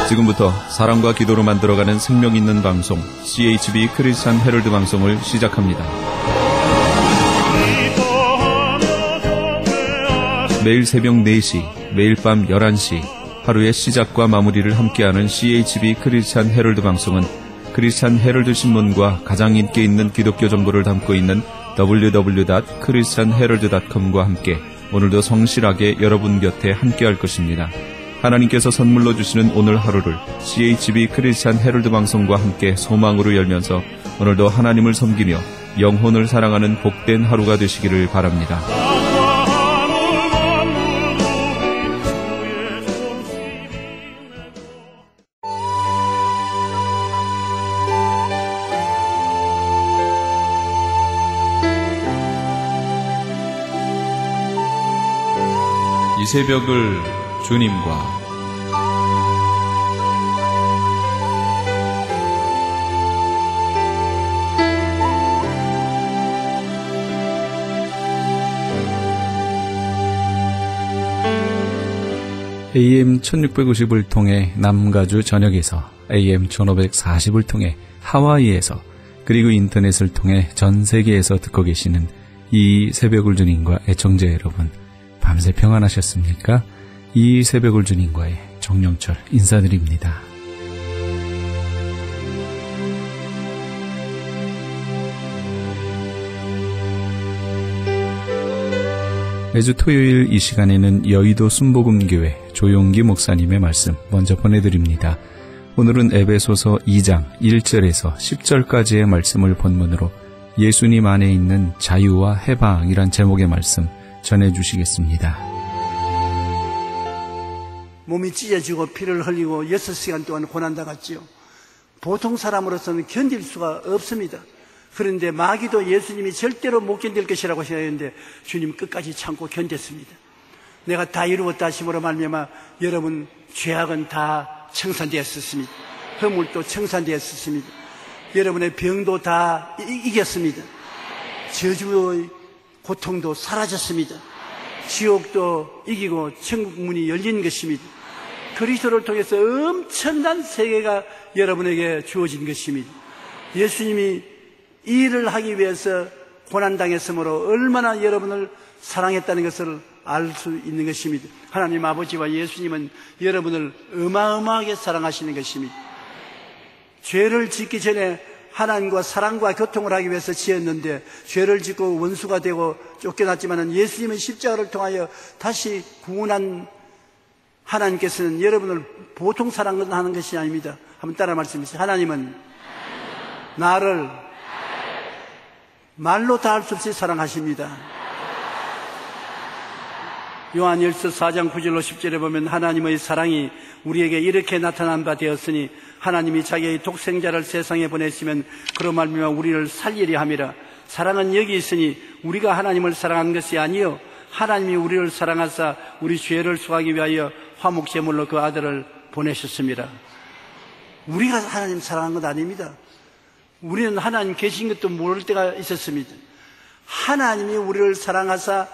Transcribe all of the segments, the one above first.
지금부터 사랑과 기도로 만들어가는 생명 있는 방송 CHB 크리스찬 헤럴드 방송을 시작합니다. 매일 새벽 4시, 매일 밤 11시 하루의 시작과 마무리를 함께하는 CHB 크리스찬 헤럴드 방송은 크리스찬 헤럴드 신문과 가장 인기 있는 기독교 정보를 담고 있는 www.christianherald.com과 함께 오늘도 성실하게 여러분 곁에 함께할 것입니다. 하나님께서 선물로 주시는 오늘 하루를 CHB 크리스찬 헤럴드 방송과 함께 소망으로 열면서 오늘도 하나님을 섬기며 영혼을 사랑하는 복된 하루가 되시기를 바랍니다. 이 새벽을 주님과 AM 1650을 통해 남가주 전역에서 AM 1540을 통해 하와이에서 그리고 인터넷을 통해 전 세계에서 듣고 계시는 이 새벽을 주님과 애청자 여러분, 밤새 평안하셨습니까? 이 새벽을 주님과의 정영철 인사드립니다. 매주 토요일 이 시간에는 여의도 순복음교회 조용기 목사님의 말씀 먼저 보내드립니다. 오늘은 에베소서 2장 1절에서 10절까지의 말씀을 본문으로 예수님 안에 있는 자유와 해방이란 제목의 말씀 전해주시겠습니다. 몸이 찢어지고 피를 흘리고 6시간 동안 고난당했지요. 보통 사람으로서는 견딜 수가 없습니다. 그런데 마귀도 예수님이 절대로 못 견딜 것이라고 생각했는데 주님 끝까지 참고 견뎠습니다. 내가 다 이루었다 하심으로 말미암아 여러분 죄악은 다 청산되었습니다. 허물도 청산되었습니다. 여러분의 병도 다 이겼습니다. 저주의 고통도 사라졌습니다. 지옥도 이기고 천국 문이 열린 것입니다. 그리스도를 통해서 엄청난 세계가 여러분에게 주어진 것입니다. 예수님이 이 일을 하기 위해서 고난당했으므로 얼마나 여러분을 사랑했다는 것을 알 수 있는 것입니다. 하나님 아버지와 예수님은 여러분을 어마어마하게 사랑하시는 것입니다. 죄를 짓기 전에 하나님과 사랑과 교통을 하기 위해서 지었는데 죄를 짓고 원수가 되고 쫓겨났지만 예수님의 십자가를 통하여 다시 구원한 하나님께서는 여러분을 보통 사랑하는 것이 아닙니다. 한번 따라 말씀해주세요. 하나님은 나를 말로 다 할 수 없이 사랑하십니다. 요한일서 4장 9절로 10절에 보면 하나님의 사랑이 우리에게 이렇게 나타난 바 되었으니 하나님이 자기의 독생자를 세상에 보내시면 그로 말미암아 우리를 살리려 함이라. 사랑은 여기 있으니 우리가 하나님을 사랑한 것이 아니요 하나님이 우리를 사랑하사 우리 죄를 수하기 위하여 화목제물로 그 아들을 보내셨습니다. 우리가 하나님 사랑한 것 아닙니다. 우리는 하나님 계신 것도 모를 때가 있었습니다. 하나님이 우리를 사랑하사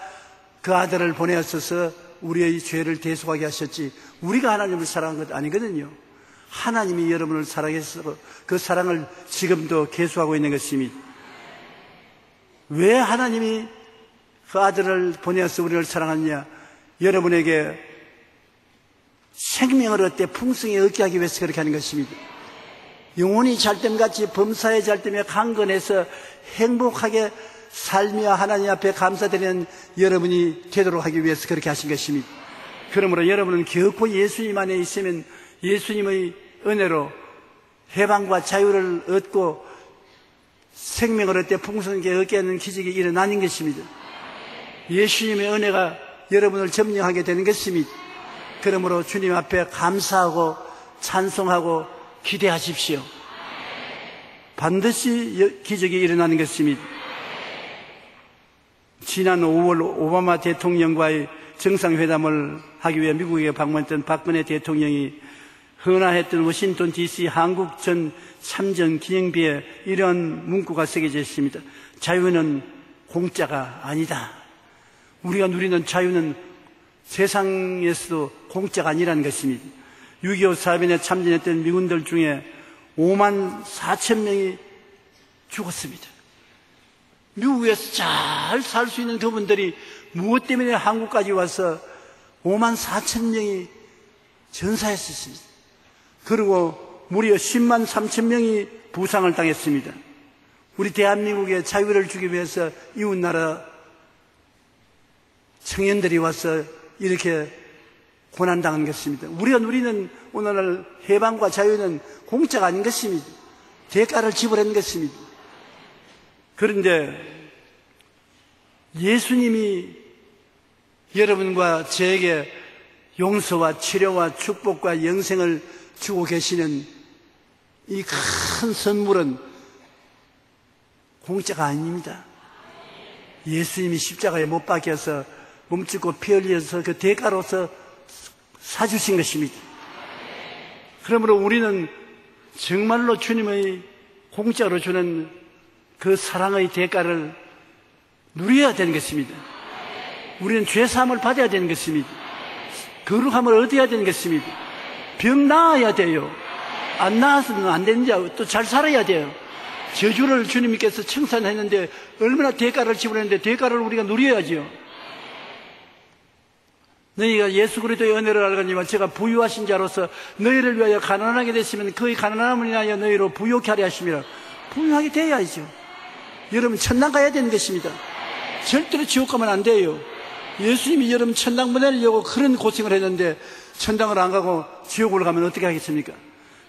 그 아들을 보내었어서 우리의 죄를 대속하게 하셨지 우리가 하나님을 사랑한 것 아니거든요. 하나님이 여러분을 사랑해서 그 사랑을 지금도 계속하고 있는 것입니다. 왜 하나님이 그 아들을 보내어서 우리를 사랑하느냐? 여러분에게 생명을 얻되 풍성히 얻게 하기 위해서 그렇게 하는 것입니다. 영혼이 잘됨같이 범사에 잘됨에 강건해서 행복하게 살며 하나님 앞에 감사드리는 여러분이 되도록 하기 위해서 그렇게 하신 것입니다. 그러므로 여러분은 결코 예수님 안에 있으면 예수님의 은혜로 해방과 자유를 얻고 생명을 얻되 풍성하게 얻게 하는 기적이 일어나는 것입니다. 예수님의 은혜가 여러분을 점령하게 되는 것입니다. 그러므로 주님 앞에 감사하고 찬송하고 기대하십시오. 반드시 기적이 일어나는 것입니다. 지난 5월 오바마 대통령과의 정상회담을 하기 위해 미국에 방문했던 박근혜 대통령이 헌화했던 워싱턴 DC 한국 전 참전 기념비에 이런 문구가 새겨져 있습니다. 자유는 공짜가 아니다. 우리가 누리는 자유는 세상에서도 공짜가 아니라는 것입니다. 6.25 사변에 참전했던 미군들 중에 5만 4천 명이 죽었습니다. 미국에서 잘 살 수 있는 그분들이 무엇 때문에 한국까지 와서 5만 4천 명이 전사했었습니다. 그리고 무려 10만 3천 명이 부상을 당했습니다. 우리 대한민국의 자유를 주기 위해서 이웃나라 청년들이 와서 이렇게 고난당한 것입니다. 우리가 누리는 오늘날 해방과 자유는 공짜가 아닌 것입니다. 대가를 지불한 것입니다. 그런데 예수님이 여러분과 저에게 용서와 치료와 축복과 영생을 주고 계시는 이 큰 선물은 공짜가 아닙니다. 예수님이 십자가에 못 박혀서 몸짓고 피 흘려서 그 대가로서 사주신 것입니다. 그러므로 우리는 정말로 주님의 공짜로 주는 그 사랑의 대가를 누려야 되는 것입니다. 우리는 죄사함을 받아야 되는 것입니다. 거룩함을 얻어야 되는 것입니다. 병 나아야 돼요. 안 나아서는 안 되는지 또 잘 살아야 돼요. 저주를 주님께서 청산했는데 얼마나 대가를 지불했는데 대가를 우리가 누려야죠. 너희가 예수 그리스도의 은혜를 알거니와 제가 부유하신 자로서 너희를 위하여 가난하게 됐으면 그의 가난함을 인하여 너희로 부유케 하려 하심이라. 부유하게 돼야죠. 여러분 천당 가야 되는 것입니다. 절대로 지옥 가면 안 돼요. 예수님이 여러분 천당 보내려고 그런 고생을 했는데 천당을 안 가고 지옥을 가면 어떻게 하겠습니까?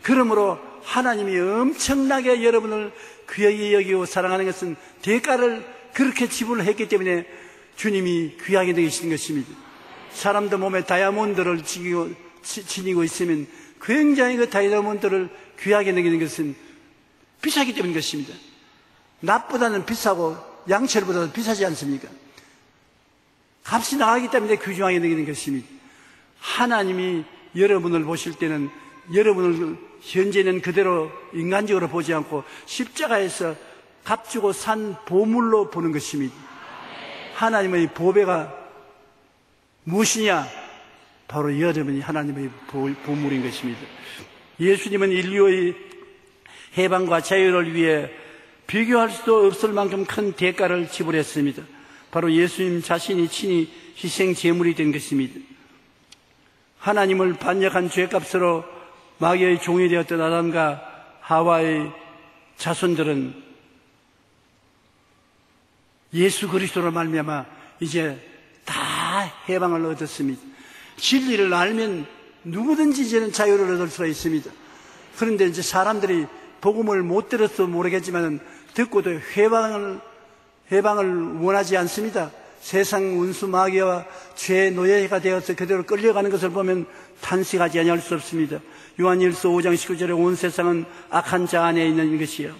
그러므로 하나님이 엄청나게 여러분을 귀하게 여기고 사랑하는 것은 대가를 그렇게 지불을 했기 때문에 주님이 귀하게 여기시는 것입니다. 사람도 몸에 다이아몬드를 지니고 있으면 굉장히 그 다이아몬드를 귀하게 여기는 것은 비싸기 때문인 것입니다. 납보다는 비싸고 양철보다는 비싸지 않습니까? 값이 나가기 때문에 귀중하게 여기는 것입니다. 하나님이 여러분을 보실 때는 여러분을 현재는 그대로 인간적으로 보지 않고 십자가에서 값주고 산 보물로 보는 것입니다. 하나님의 보배가 무엇이냐? 바로 여러분이 하나님의 보물인 것입니다. 예수님은 인류의 해방과 자유를 위해 비교할 수도 없을 만큼 큰 대가를 지불했습니다. 바로 예수님 자신이 친히 희생 제물이 된 것입니다. 하나님을 반역한 죄값으로 마귀의 종이 되었던 아담과 하와의 자손들은 예수 그리스도로 말미암아 이제 다 해방을 얻었습니다. 진리를 알면 누구든지 이제는 자유를 얻을 수가 있습니다. 그런데 이제 사람들이 복음을 못 들어서 모르겠지만 듣고도 해방을 원하지 않습니다. 세상 운수 마귀와 죄의 노예가 되어서 그대로 끌려가는 것을 보면 탄식하지 아니할 수 없습니다. 요한일서 5장 19절에 온 세상은 악한 자 안에 있는 것이요.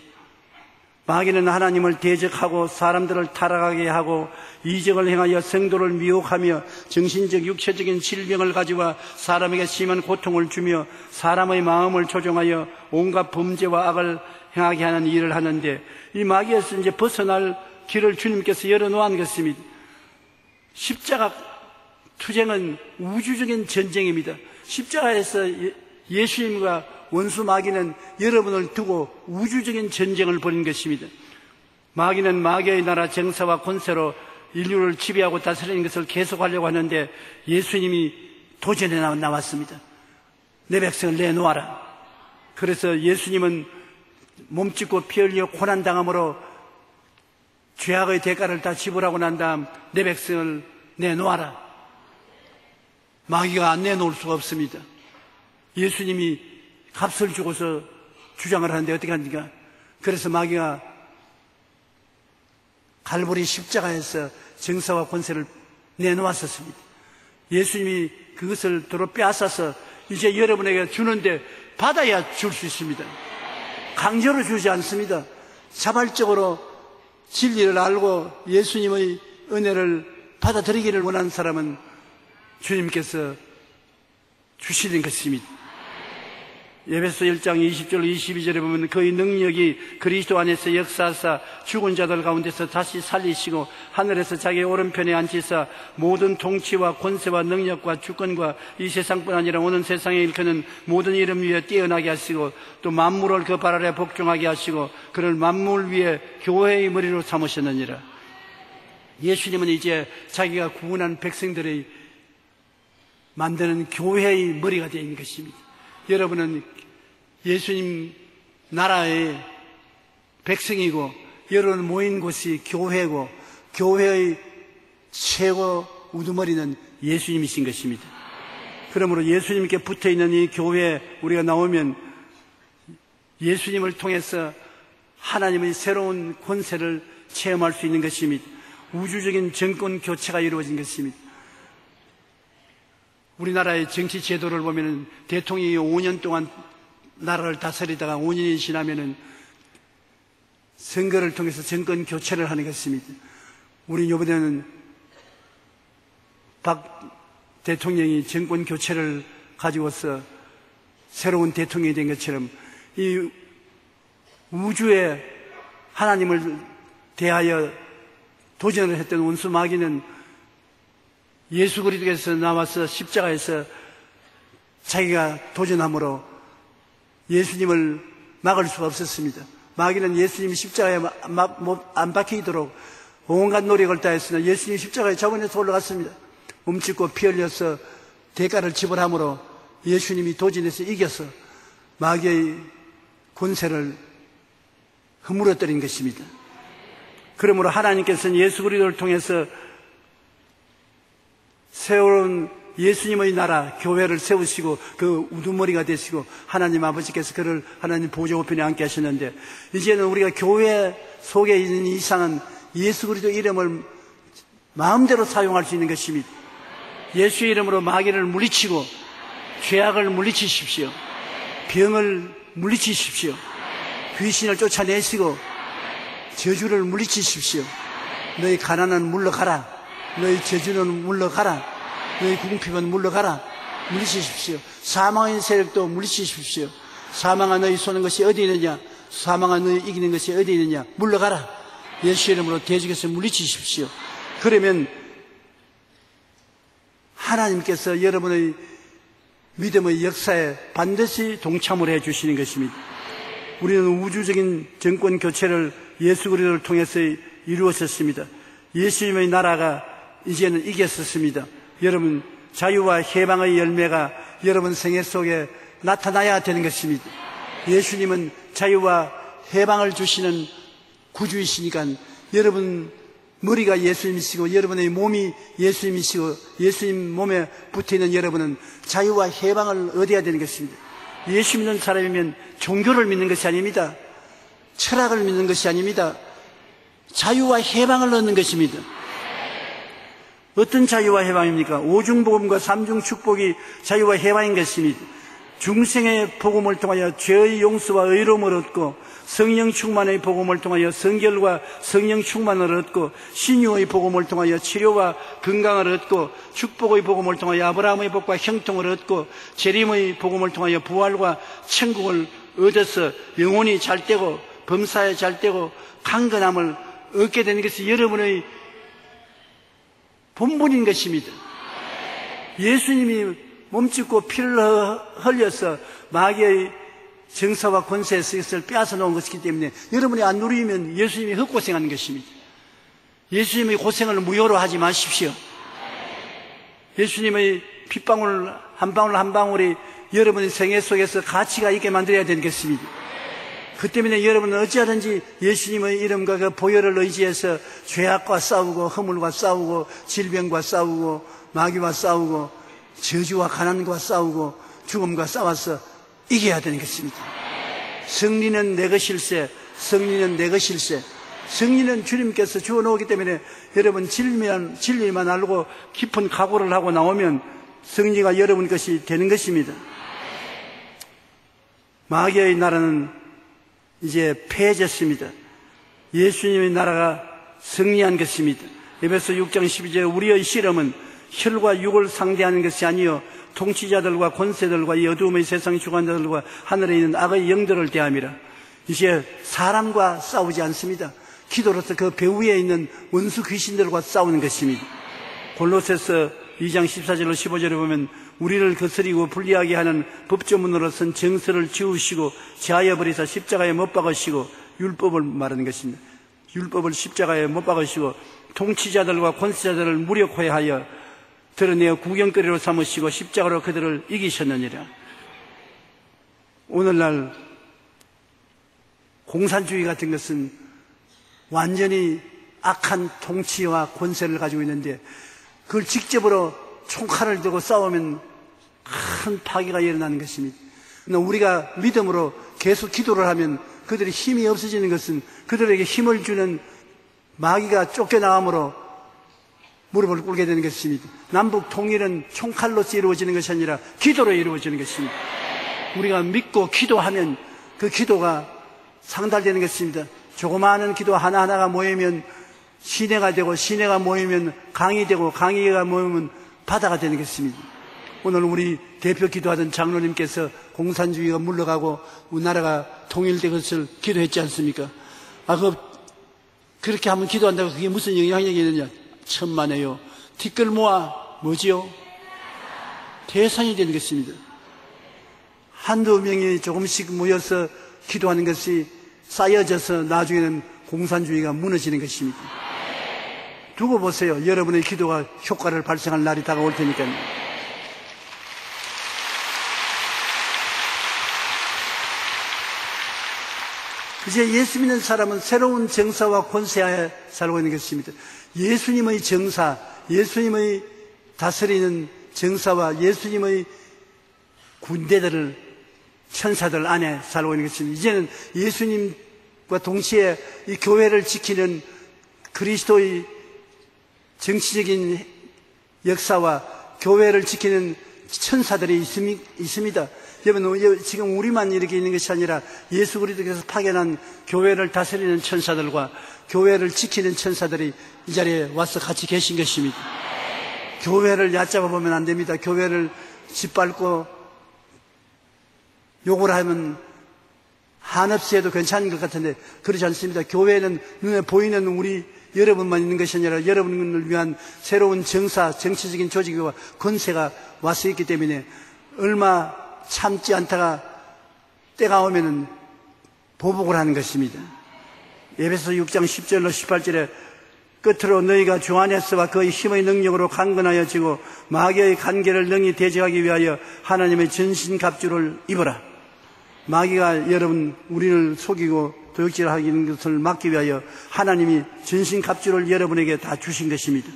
마귀는 하나님을 대적하고 사람들을 타락하게 하고 이적을 행하여 성도를 미혹하며 정신적 육체적인 질병을 가져와 사람에게 심한 고통을 주며 사람의 마음을 조종하여 온갖 범죄와 악을 행하게 하는 일을 하는데 이 마귀에서 이제 벗어날 길을 주님께서 열어놓은 것입니다. 십자가 투쟁은 우주적인 전쟁입니다. 십자가에서 예수님과 원수 마귀는 여러분을 두고 우주적인 전쟁을 벌인 것입니다. 마귀는 마귀의 나라 정사와 권세로 인류를 지배하고 다스리는 것을 계속하려고 하는데 예수님이 도전에 나왔습니다. 내 백성을 내놓아라. 그래서 예수님은 몸짓고 피 흘려 고난당함으로 죄악의 대가를 다 지불하고 난 다음 내 백성을 내놓아라. 마귀가 안 내놓을 수가 없습니다. 예수님이 값을 주고서 주장을 하는데 어떻게 합니까? 그래서 마귀가 갈보리 십자가에서 정사와 권세를 내놓았었습니다. 예수님이 그것을 도로 빼앗아서 이제 여러분에게 주는데 받아야 줄 수 있습니다. 강제로 주지 않습니다. 자발적으로 진리를 알고 예수님의 은혜를 받아들이기를 원하는 사람은 주님께서 주시는 것입니다. 에베소 1장 20절 22절에 보면 그의 능력이 그리스도 안에서 역사하사 죽은 자들 가운데서 다시 살리시고 하늘에서 자기의 오른편에 앉히사 모든 통치와 권세와 능력과 주권과 이 세상뿐 아니라 오는 세상에 일컫는 모든 이름 위에 뛰어나게 하시고 또 만물을 그 발 아래 복종하게 하시고 그를 만물 위에 교회의 머리로 삼으셨느니라. 예수님은 이제 자기가 구원한 백성들의 만드는 교회의 머리가 되어 있는 것입니다. 여러분은 예수님 나라의 백성이고 여러분 모인 곳이 교회고 교회의 최고 우두머리는 예수님이신 것입니다. 그러므로 예수님께 붙어있는 이 교회에 우리가 나오면 예수님을 통해서 하나님의 새로운 권세를 체험할 수 있는 것입니다. 우주적인 정권 교체가 이루어진 것입니다. 우리나라의 정치 제도를 보면 대통령이 5년 동안 나라를 다스리다가 5년이 지나면은 선거를 통해서 정권 교체를 하는 것입니다. 우리 이번에는 박 대통령이 정권 교체를 가지고서 새로운 대통령이 된 것처럼 이 우주에 하나님을 대하여 도전을 했던 원수 마귀는 예수 그리스도께서 나와서 십자가에서 자기가 도전함으로 예수님을 막을 수가 없었습니다. 마귀는 예수님이 십자가에 안 박히도록 온갖 노력을 다했으나 예수님이 십자가에 잡아내서 올라갔습니다. 몸짓고 피 흘려서 대가를 지불함으로 예수님이 도전해서 이겨서 마귀의 권세를 허물어뜨린 것입니다. 그러므로 하나님께서는 예수 그리스도를 통해서 새로운 예수님의 나라 교회를 세우시고 그 우두머리가 되시고 하나님 아버지께서 그를 하나님 보좌 우편에 앉게 하셨는데 이제는 우리가 교회 속에 있는 이상은 예수 그리스도 이름을 마음대로 사용할 수 있는 것입니다. 예수의 이름으로 마귀를 물리치고 죄악을 물리치십시오. 병을 물리치십시오. 귀신을 쫓아내시고 저주를 물리치십시오. 너희 가난은 물러가라. 너희 저주는 물러가라. 너희 궁핍은 물러가라. 물리치십시오. 사망의 세력도 물리치십시오. 사망아 너희 쏘는 것이 어디 있느냐? 사망아 너희 이기는 것이 어디 있느냐? 물러가라. 예수 이름으로 대적해서 물리치십시오. 그러면 하나님께서 여러분의 믿음의 역사에 반드시 동참을 해 주시는 것입니다. 우리는 우주적인 정권 교체를 예수 그리스도를 통해서 이루었었습니다. 예수님의 나라가 이제는 이겼었습니다. 여러분 자유와 해방의 열매가 여러분 생애 속에 나타나야 되는 것입니다. 예수님은 자유와 해방을 주시는 구주이시니까 여러분 머리가 예수님이시고 여러분의 몸이 예수님이시고 예수님 몸에 붙어있는 여러분은 자유와 해방을 얻어야 되는 것입니다. 예수 믿는 사람이면 종교를 믿는 것이 아닙니다. 철학을 믿는 것이 아닙니다. 자유와 해방을 얻는 것입니다. 어떤 자유와 해방입니까? 오중복음과 삼중축복이 자유와 해방인 것입니다. 중생의 복음을 통하여 죄의 용서와 의로움을 얻고 성령 충만의 복음을 통하여 성결과 성령 충만을 얻고 신유의 복음을 통하여 치료와 건강을 얻고 축복의 복음을 통하여 아브라함의 복과 형통을 얻고 재림의 복음을 통하여 부활과 천국을 얻어서 영혼이 잘되고 범사에 잘되고 강건함을 얻게 되는 것이 여러분의 본분인 것입니다. 예수님이 몸짓고 피를 흘려서 마귀의 정사와 권세에서 이것을 빼앗아 놓은 것이기 때문에 여러분이 안 누리면 예수님이 헛고생하는 것입니다. 예수님의 고생을 무효로 하지 마십시오. 예수님의 핏방울 한 방울 한 방울이 여러분의 생애 속에서 가치가 있게 만들어야 되는 것입니다. 그 때문에 여러분은 어찌하든지 예수님의 이름과 그 보혈을 의지해서 죄악과 싸우고 허물과 싸우고 질병과 싸우고 마귀와 싸우고 저주와 가난과 싸우고 죽음과 싸워서 이겨야 되는 것입니다. 승리는 내 것일세. 승리는 내 것일세. 승리는 주님께서 주어놓기 때문에 여러분 진리만 알고 깊은 각오를 하고 나오면 승리가 여러분 것이 되는 것입니다. 마귀의 나라는 이제 패해졌습니다. 예수님의 나라가 승리한 것입니다. 에베소 6장 12절에 우리의 실험은 혈과 육을 상대하는 것이 아니요 통치자들과 권세들과 이 어두움의 세상 주관자들과 하늘에 있는 악의 영들을 대함이라. 이제 사람과 싸우지 않습니다. 기도로서 그 배후에 있는 원수 귀신들과 싸우는 것입니다. 골로새서 2장 14절로 15절에 보면 우리를 거스리고 불리하게 하는 법조문으로선 정서를 지우시고 제하여 버리사 십자가에 못 박으시고 율법을 말하는 것입니다. 율법을 십자가에 못 박으시고 통치자들과 권세자들을 무력화하여 드러내어 구경거리로 삼으시고 십자가로 그들을 이기셨느니라. 오늘날 공산주의 같은 것은 완전히 악한 통치와 권세를 가지고 있는데 그걸 직접으로 총칼을 들고 싸우면 큰 파괴가 일어나는 것입니다. 우리가 믿음으로 계속 기도를 하면 그들의 힘이 없어지는 것은 그들에게 힘을 주는 마귀가 쫓겨나감으로 무릎을 꿇게 되는 것입니다. 남북 통일은 총칼로서 이루어지는 것이 아니라 기도로 이루어지는 것입니다. 우리가 믿고 기도하면 그 기도가 상달되는 것입니다. 조그마한 기도 하나하나가 모이면 시내가 되고 시내가 모이면 강이 되고 강이가 모이면 바다가 되는 것입니다. 오늘 우리 대표 기도하던 장로님께서 공산주의가 물러가고 우리나라가 통일된 것을 기도했지 않습니까? 그렇게 한번 기도한다고 그게 무슨 영향력이 있느냐? 천만에요. 티끌 모아 뭐지요? 대상이 되는 것입니다. 한두 명이 조금씩 모여서 기도하는 것이 쌓여져서 나중에는 공산주의가 무너지는 것입니다. 두고 보세요. 여러분의 기도가 효과를 발생할 날이 다가올 테니까요. 이제 예수 믿는 사람은 새로운 정사와 권세하에 살고 있는 것입니다. 예수님의 정사, 예수님의 다스리는 정사와 예수님의 군대들을 천사들 안에 살고 있는 것입니다. 이제는 예수님과 동시에 이 교회를 지키는 그리스도의 정치적인 역사와 교회를 지키는 천사들이 있습니다. 여러분, 지금 우리만 이렇게 있는 것이 아니라 예수 그리스도께서 파견한 교회를 다스리는 천사들과 교회를 지키는 천사들이 이 자리에 와서 같이 계신 것입니다. 교회를 얕잡아 보면 안 됩니다. 교회를 짓밟고 욕을 하면 한없이 해도 괜찮은 것 같은데 그렇지 않습니다. 교회는 눈에 보이는 우리 여러분만 있는 것이 아니라 여러분을 위한 새로운 정사, 정치적인 조직과 권세가 와서 있기 때문에 얼마 참지 않다가 때가 오면은 보복을 하는 것입니다. 에베소 6장 10절로 18절에 끝으로 너희가 주 안에서와 그의 힘의 능력으로 강건하여 지고 마귀의 간계를 능히 대적하기 위하여 하나님의 전신갑주를 입어라. 마귀가 여러분 우리를 속이고 도역질하는 것을 막기 위하여 하나님이 전신갑주를 여러분에게 다 주신 것입니다.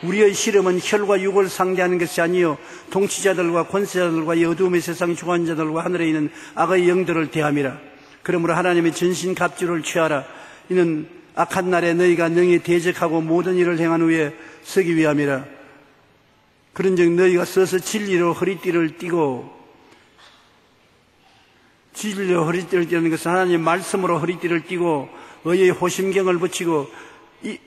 우리의 씨름은 혈과 육을 상대하는 것이 아니요 통치자들과 권세자들과 이 어두움의 세상 주관자들과 하늘에 있는 악의 영들을 대함이라. 그러므로 하나님의 전신갑주를 취하라. 이는 악한 날에 너희가 능히 대적하고 모든 일을 행한 후에 서기 위함이라. 그런즉 너희가 서서 진리로 허리띠를 띠고, 진리로 허리띠를 띠는 것은 하나님의 말씀으로 허리띠를 띠고 의의 호심경을 붙이고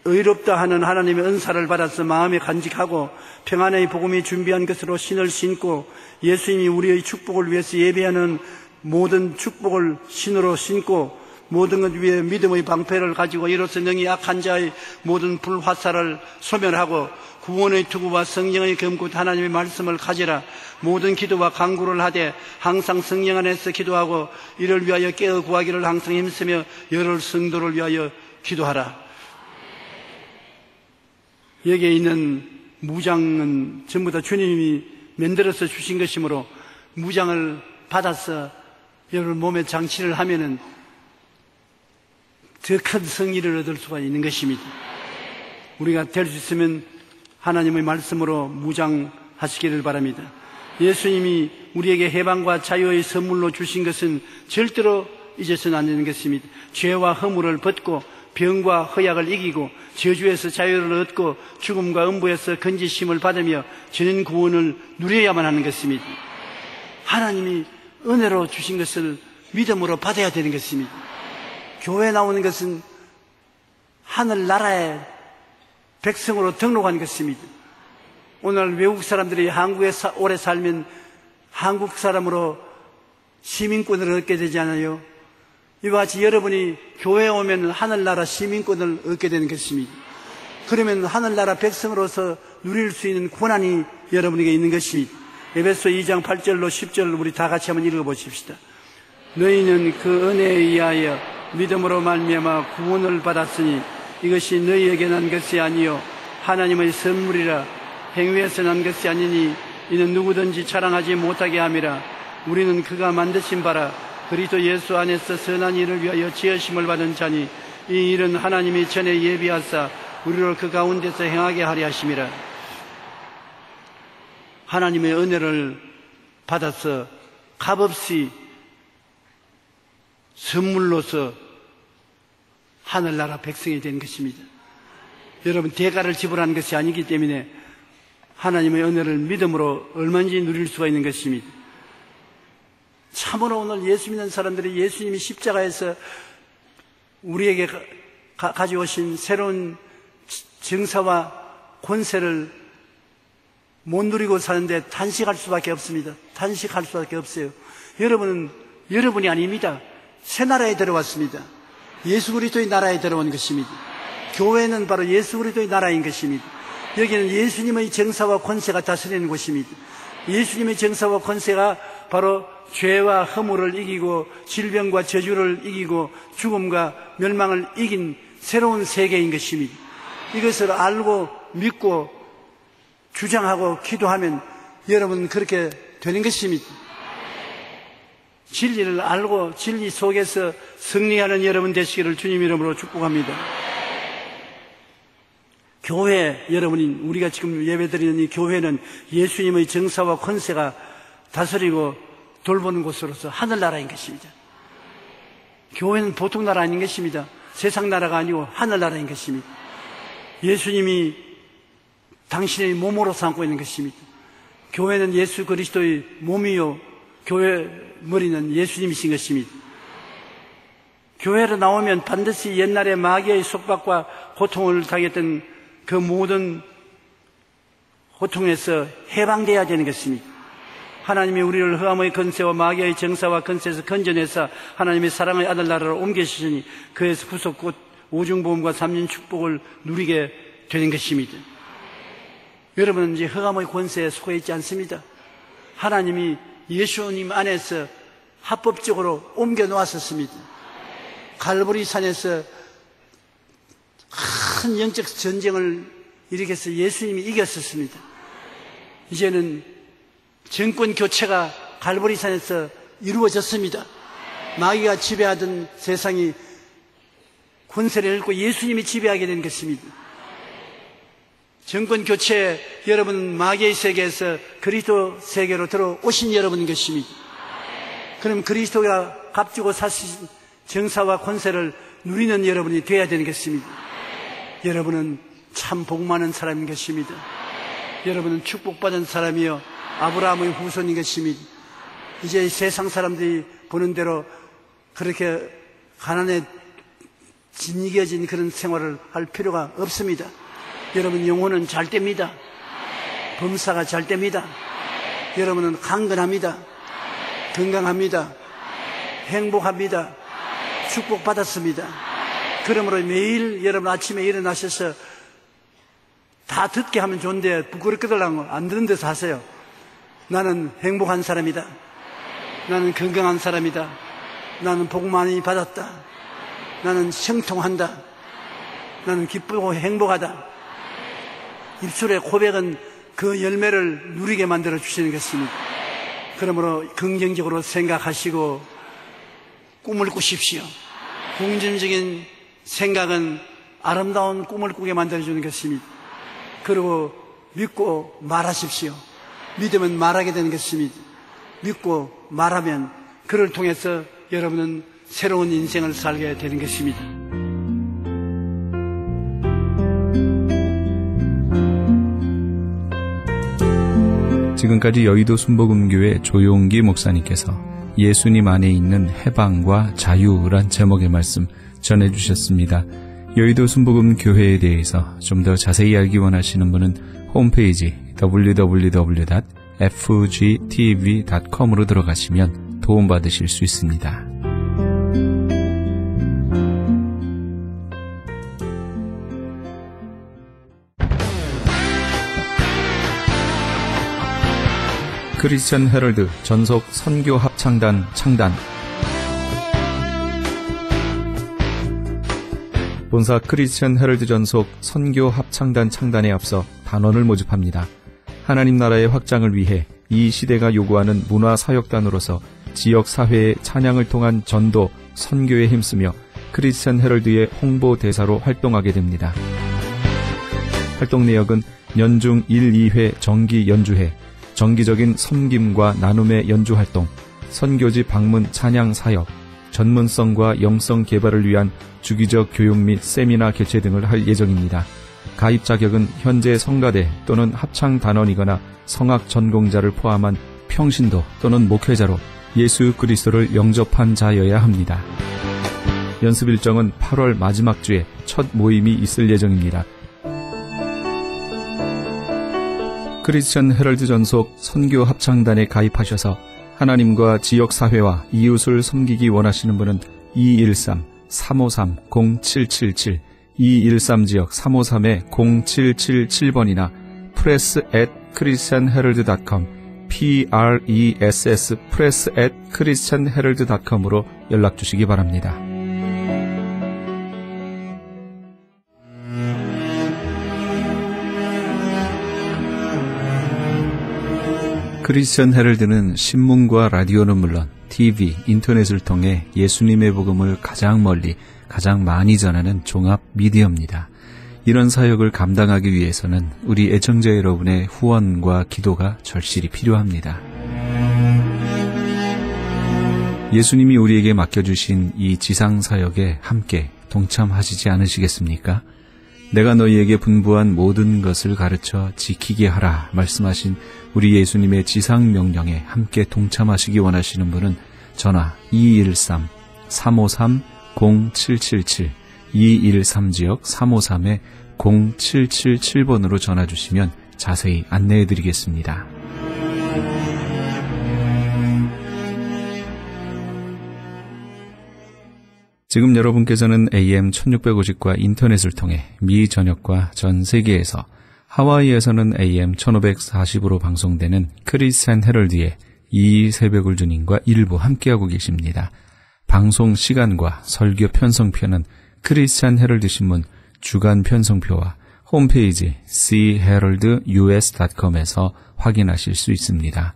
의롭다 하는 하나님의 은사를 받아서 마음에 간직하고 평안의 복음이 준비한 것으로 신을 신고 예수님이 우리의 축복을 위해서 예배하는 모든 축복을 신으로 신고 모든 것 위에 믿음의 방패를 가지고 이로써 능히 악한 자의 모든 불화살을 소멸하고 구원의 투구와 성령의 검굿 하나님의 말씀을 가지라. 모든 기도와 간구를 하되 항상 성령 안에서 기도하고 이를 위하여 깨어 구하기를 항상 힘쓰며 여러 성도를 위하여 기도하라. 여기에 있는 무장은 전부 다 주님이 만들어서 주신 것이므로 무장을 받아서 여러분 몸에 장치를 하면은 더 큰 승리를 얻을 수가 있는 것입니다. 우리가 될 수 있으면 하나님의 말씀으로 무장하시기를 바랍니다. 예수님이 우리에게 해방과 자유의 선물로 주신 것은 절대로 잊어서는 안 되는 것입니다. 죄와 허물을 벗고 병과 허약을 이기고 저주에서 자유를 얻고 죽음과 음부에서 건지심을 받으며 전인 구원을 누려야만 하는 것입니다. 하나님이 은혜로 주신 것을 믿음으로 받아야 되는 것입니다. 교회에 나오는 것은 하늘나라의 백성으로 등록한 것입니다. 오늘 외국 사람들이 한국에 오래 살면 한국 사람으로 시민권을 얻게 되지 않아요? 이와 같이 여러분이 교회에 오면 하늘나라 시민권을 얻게 되는 것입니다. 그러면 하늘나라 백성으로서 누릴 수 있는 권한이 여러분에게 있는 것입니다. 에베소 2장 8절로 10절 우리 다 같이 한번 읽어보십시다. 너희는 그 은혜에 의하여 믿음으로 말미암아 구원을 받았으니 이것이 너희에게 난 것이 아니요 하나님의 선물이라. 행위에서 난 것이 아니니 이는 누구든지 자랑하지 못하게 함이라. 우리는 그가 만드신 바라 그리스도 예수 안에서 선한 일을 위하여 지으심을 받은 자니 이 일은 하나님이 전에 예비하사 우리를 그 가운데서 행하게 하려 하심이라. 하나님의 은혜를 받아서 값없이 선물로서 하늘나라 백성이 된 것입니다. 여러분, 대가를 지불하는 것이 아니기 때문에 하나님의 은혜를 믿음으로 얼마든지 누릴 수가 있는 것입니다. 참으로 오늘 예수 믿는 사람들이 예수님이 십자가에서 우리에게 가져오신 새로운 정사와 권세를 못 누리고 사는데 탄식할 수밖에 없습니다. 탄식할 수밖에 없어요. 여러분은 여러분이 아닙니다. 새 나라에 들어왔습니다. 예수 그리스도의 나라에 들어온 것입니다. 교회는 바로 예수 그리스도의 나라인 것입니다. 여기는 예수님의 정사와 권세가 다스리는 곳입니다. 예수님의 정사와 권세가 바로 죄와 허물을 이기고 질병과 저주를 이기고 죽음과 멸망을 이긴 새로운 세계인 것입니다. 이것을 알고 믿고 주장하고 기도하면 여러분 그렇게 되는 것입니다. 진리를 알고 진리 속에서 승리하는 여러분 되시기를 주님 이름으로 축복합니다. 교회, 여러분이 우리가 지금 예배드리는 이 교회는 예수님의 정사와 권세가 다스리고 돌보는 곳으로서 하늘나라인 것입니다. 교회는 보통 나라 아닌 것입니다. 세상 나라가 아니고 하늘나라인 것입니다. 예수님이 당신의 몸으로 삼고 있는 것입니다. 교회는 예수 그리스도의 몸이요 교회 머리는 예수님이신 것입니다. 교회로 나오면 반드시 옛날에 마귀의 속박과 고통을 당했던 그 모든 고통에서 해방되어야 되는 것입니다. 하나님이 우리를 흑암의 권세와 마귀의 정사와 권세에서 건져내서 하나님의 사랑의 아들나라로 옮겨주시니 그에서 구속 곧 오중보험과 삼륜 축복을 누리게 되는 것입니다. 여러분은 이제 흑암의 권세에 속해 있지 않습니다. 하나님이 예수님 안에서 합법적으로 옮겨 놓았었습니다. 갈보리 산에서 큰 영적 전쟁을 일으켜서 예수님이 이겼었습니다. 이제는 정권 교체가 갈보리 산에서 이루어졌습니다. 마귀가 지배하던 세상이 권세를 잃고 예수님이 지배하게 된 것입니다. 정권 교체, 여러분 마귀의 세계에서 그리스도 세계로 들어오신 여러분인 것입니다. 그럼 그리스도가 값주고 사신 정사와 권세를 누리는 여러분이 되어야 되는 것입니다. 여러분은 참 복 많은 사람인 것입니다. 여러분은 축복받은 사람이요 아브라함의 후손인 것입니다. 이제 세상 사람들이 보는 대로 그렇게 가난에 짓이겨진 그런 생활을 할 필요가 없습니다. 여러분 영혼은 잘 됩니다. 범사가 잘 됩니다. 여러분은 강건합니다. 건강합니다. 행복합니다. 축복받았습니다. 그러므로 매일 여러분 아침에 일어나셔서 다 듣게 하면 좋은데 부끄럽게 들라고 안 듣는 데서 하세요. 나는 행복한 사람이다. 나는 건강한 사람이다. 나는 복 많이 받았다. 나는 형통한다. 나는 기쁘고 행복하다. 입술의 고백은 그 열매를 누리게 만들어 주시는 것입니다. 그러므로 긍정적으로 생각하시고 꿈을 꾸십시오. 긍정적인 생각은 아름다운 꿈을 꾸게 만들어주는 것입니다. 그리고 믿고 말하십시오. 믿으면 말하게 되는 것입니다. 믿고 말하면 그를 통해서 여러분은 새로운 인생을 살게 되는 것입니다. 지금까지 여의도 순복음교회 조용기 목사님께서 예수님 안에 있는 해방과 자유란 제목의 말씀 전해주셨습니다. 여의도 순복음교회에 대해서 좀 더 자세히 알기 원하시는 분은 홈페이지 www.fgtv.com으로 들어가시면 도움받으실 수 있습니다. 크리스천 헤럴드 전속 선교 합창단 창단. 본사 크리스천 헤럴드 전속 선교 합창단 창단에 앞서 단원을 모집합니다. 하나님 나라의 확장을 위해 이 시대가 요구하는 문화사역단으로서 지역사회의 찬양을 통한 전도, 선교에 힘쓰며 크리스천 헤럴드의 홍보대사로 활동하게 됩니다. 활동 내역은 연중 1, 2회 정기 연주회, 정기적인 섬김과 나눔의 연주활동, 선교지 방문 찬양 사역, 전문성과 영성 개발을 위한 주기적 교육 및 세미나 개최 등을 할 예정입니다. 가입 자격은 현재 성가대 또는 합창단원이거나 성악 전공자를 포함한 평신도 또는 목회자로 예수 그리스도를 영접한 자여야 합니다. 연습 일정은 8월 마지막 주에 첫 모임이 있을 예정입니다. 크리스천 헤럴드 전속 선교 합창단에 가입하셔서 하나님과 지역사회와 이웃을 섬기기 원하시는 분은 213-353-0777, 213지역 353-0777번이나 press@christianherald.com, press press@christianherald.com으로 연락 주시기 바랍니다. 크리스천 헤럴드는 신문과 라디오는 물론 TV, 인터넷을 통해 예수님의 복음을 가장 멀리, 가장 많이 전하는 종합 미디어입니다. 이런 사역을 감당하기 위해서는 우리 애청자 여러분의 후원과 기도가 절실히 필요합니다. 예수님이 우리에게 맡겨주신 이 지상사역에 함께 동참하시지 않으시겠습니까? 내가 너희에게 분부한 모든 것을 가르쳐 지키게 하라 말씀하신 우리 예수님의 지상명령에 함께 동참하시기 원하시는 분은 전화 213-353-0777, 213지역 353-0777번으로 전화 주시면 자세히 안내해 드리겠습니다. 지금 여러분께서는 AM 1650과 인터넷을 통해 미 전역과 전 세계에서, 하와이에서는 AM 1540으로 방송되는 크리스천 헤럴드의 이 새벽을 주님과 일부 함께하고 계십니다. 방송 시간과 설교 편성표는 크리스천 헤럴드 신문 주간 편성표와 홈페이지 chaheraldus.com에서 확인하실 수 있습니다.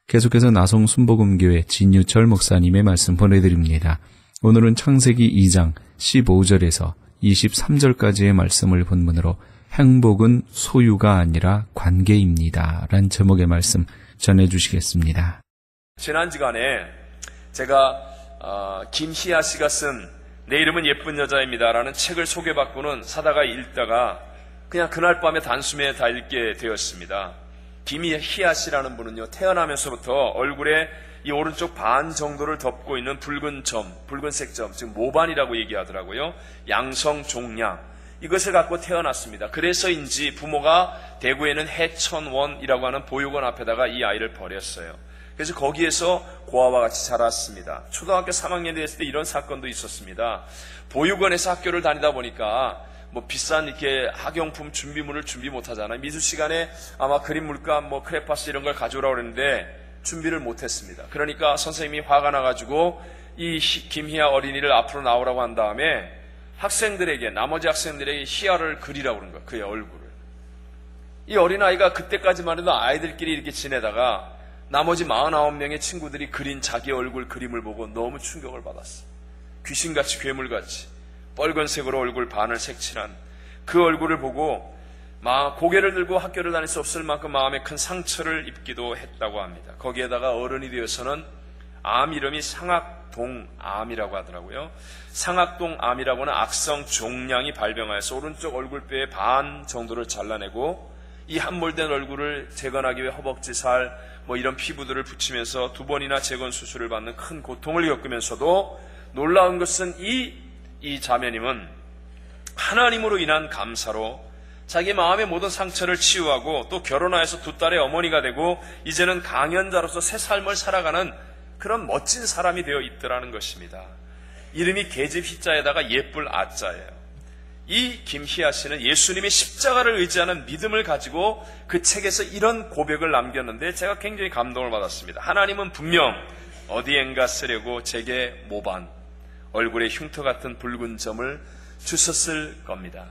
계속해서 나송 순복음교회 진유철 목사님의 말씀 보내드립니다. 오늘은 창세기 2장 15절에서 23절까지의 말씀을 본문으로 행복은 소유가 아니라 관계입니다 라는 제목의 말씀 전해주시겠습니다. 지난 시간에 제가 김희아 씨가 쓴 내 이름은 예쁜 여자입니다 라는 책을 소개받고는 사다가 읽다가 그냥 그날 밤에 단숨에 다 읽게 되었습니다. 김희아 씨라는 분은요, 태어나면서부터 얼굴에 이 오른쪽 반 정도를 덮고 있는 붉은 점, 붉은색 점, 즉 모반이라고 얘기하더라고요. 양성종양, 이것을 갖고 태어났습니다. 그래서인지 부모가 대구에는 해천원이라고 하는 보육원 앞에다가 이 아이를 버렸어요. 그래서 거기에서 고아와 같이 자랐습니다. 초등학교 3학년 됐을 때 이런 사건도 있었습니다. 보육원에서 학교를 다니다 보니까 뭐 비싼 이렇게 학용품 준비물을 준비 못하잖아요. 미술 시간에 아마 그림 물감, 뭐 크레파스 이런 걸 가져오라고 그랬는데 준비를 못했습니다. 그러니까 선생님이 화가 나가지고 이 김희아 어린이를 앞으로 나오라고 한 다음에 학생들에게, 나머지 학생들에게 희아를 그리라고 그런 거예요. 그의 얼굴을. 이 어린아이가 그때까지만 해도 아이들끼리 이렇게 지내다가 나머지 49명의 친구들이 그린 자기 얼굴 그림을 보고 너무 충격을 받았어요. 귀신같이, 괴물같이 빨간색으로 얼굴 반을 색칠한 그 얼굴을 보고 고개를 들고 학교를 다닐 수 없을 만큼 마음에 큰 상처를 입기도 했다고 합니다. 거기에다가 어른이 되어서는 암 이름이 상악동암이라고 하더라고요. 상악동암이라고는 악성 종양이 발병하여서 오른쪽 얼굴뼈의 반 정도를 잘라내고 이 함몰된 얼굴을 재건하기 위해 허벅지 살 뭐 이런 피부들을 붙이면서 2번이나 재건 수술을 받는 큰 고통을 겪으면서도 놀라운 것은 이 자매님은 하나님으로 인한 감사로 자기 마음의 모든 상처를 치유하고 또 결혼하여서 두 딸의 어머니가 되고 이제는 강연자로서 새 삶을 살아가는 그런 멋진 사람이 되어 있더라는 것입니다. 이름이 계집 희자에다가 예쁠 아자예요. 이 김희아 씨는 예수님의 십자가를 의지하는 믿음을 가지고 그 책에서 이런 고백을 남겼는데 제가 굉장히 감동을 받았습니다. 하나님은 분명 어디엔가 쓰려고 제게 모반, 얼굴에 흉터 같은 붉은 점을 주셨을 겁니다.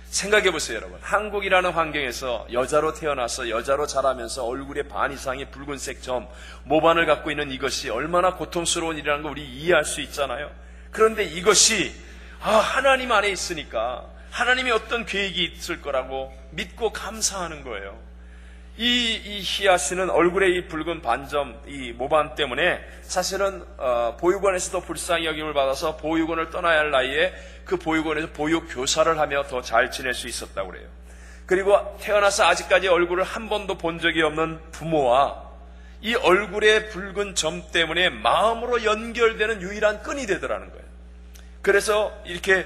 생각해 보세요, 여러분. 한국이라는 환경에서 여자로 태어나서 여자로 자라면서 얼굴에 반 이상의 붉은색 점, 모반을 갖고 있는 이것이 얼마나 고통스러운 일이라는 걸 우리 이해할 수 있잖아요. 그런데 이것이 하나님 안에 있으니까 하나님이 어떤 계획이 있을 거라고 믿고 감사하는 거예요. 이 희아 씨는 얼굴에 이 붉은 반점, 이 모반 때문에 사실은 보육원에서도 불쌍히 여김을 받아서 보육원을 떠나야 할 나이에 그 보육원에서 보육교사를 하며 더 잘 지낼 수 있었다고 그래요. 그리고 태어나서 아직까지 얼굴을 한 번도 본 적이 없는 부모와 이 얼굴의 붉은 점 때문에 마음으로 연결되는 유일한 끈이 되더라는 거예요. 그래서 이렇게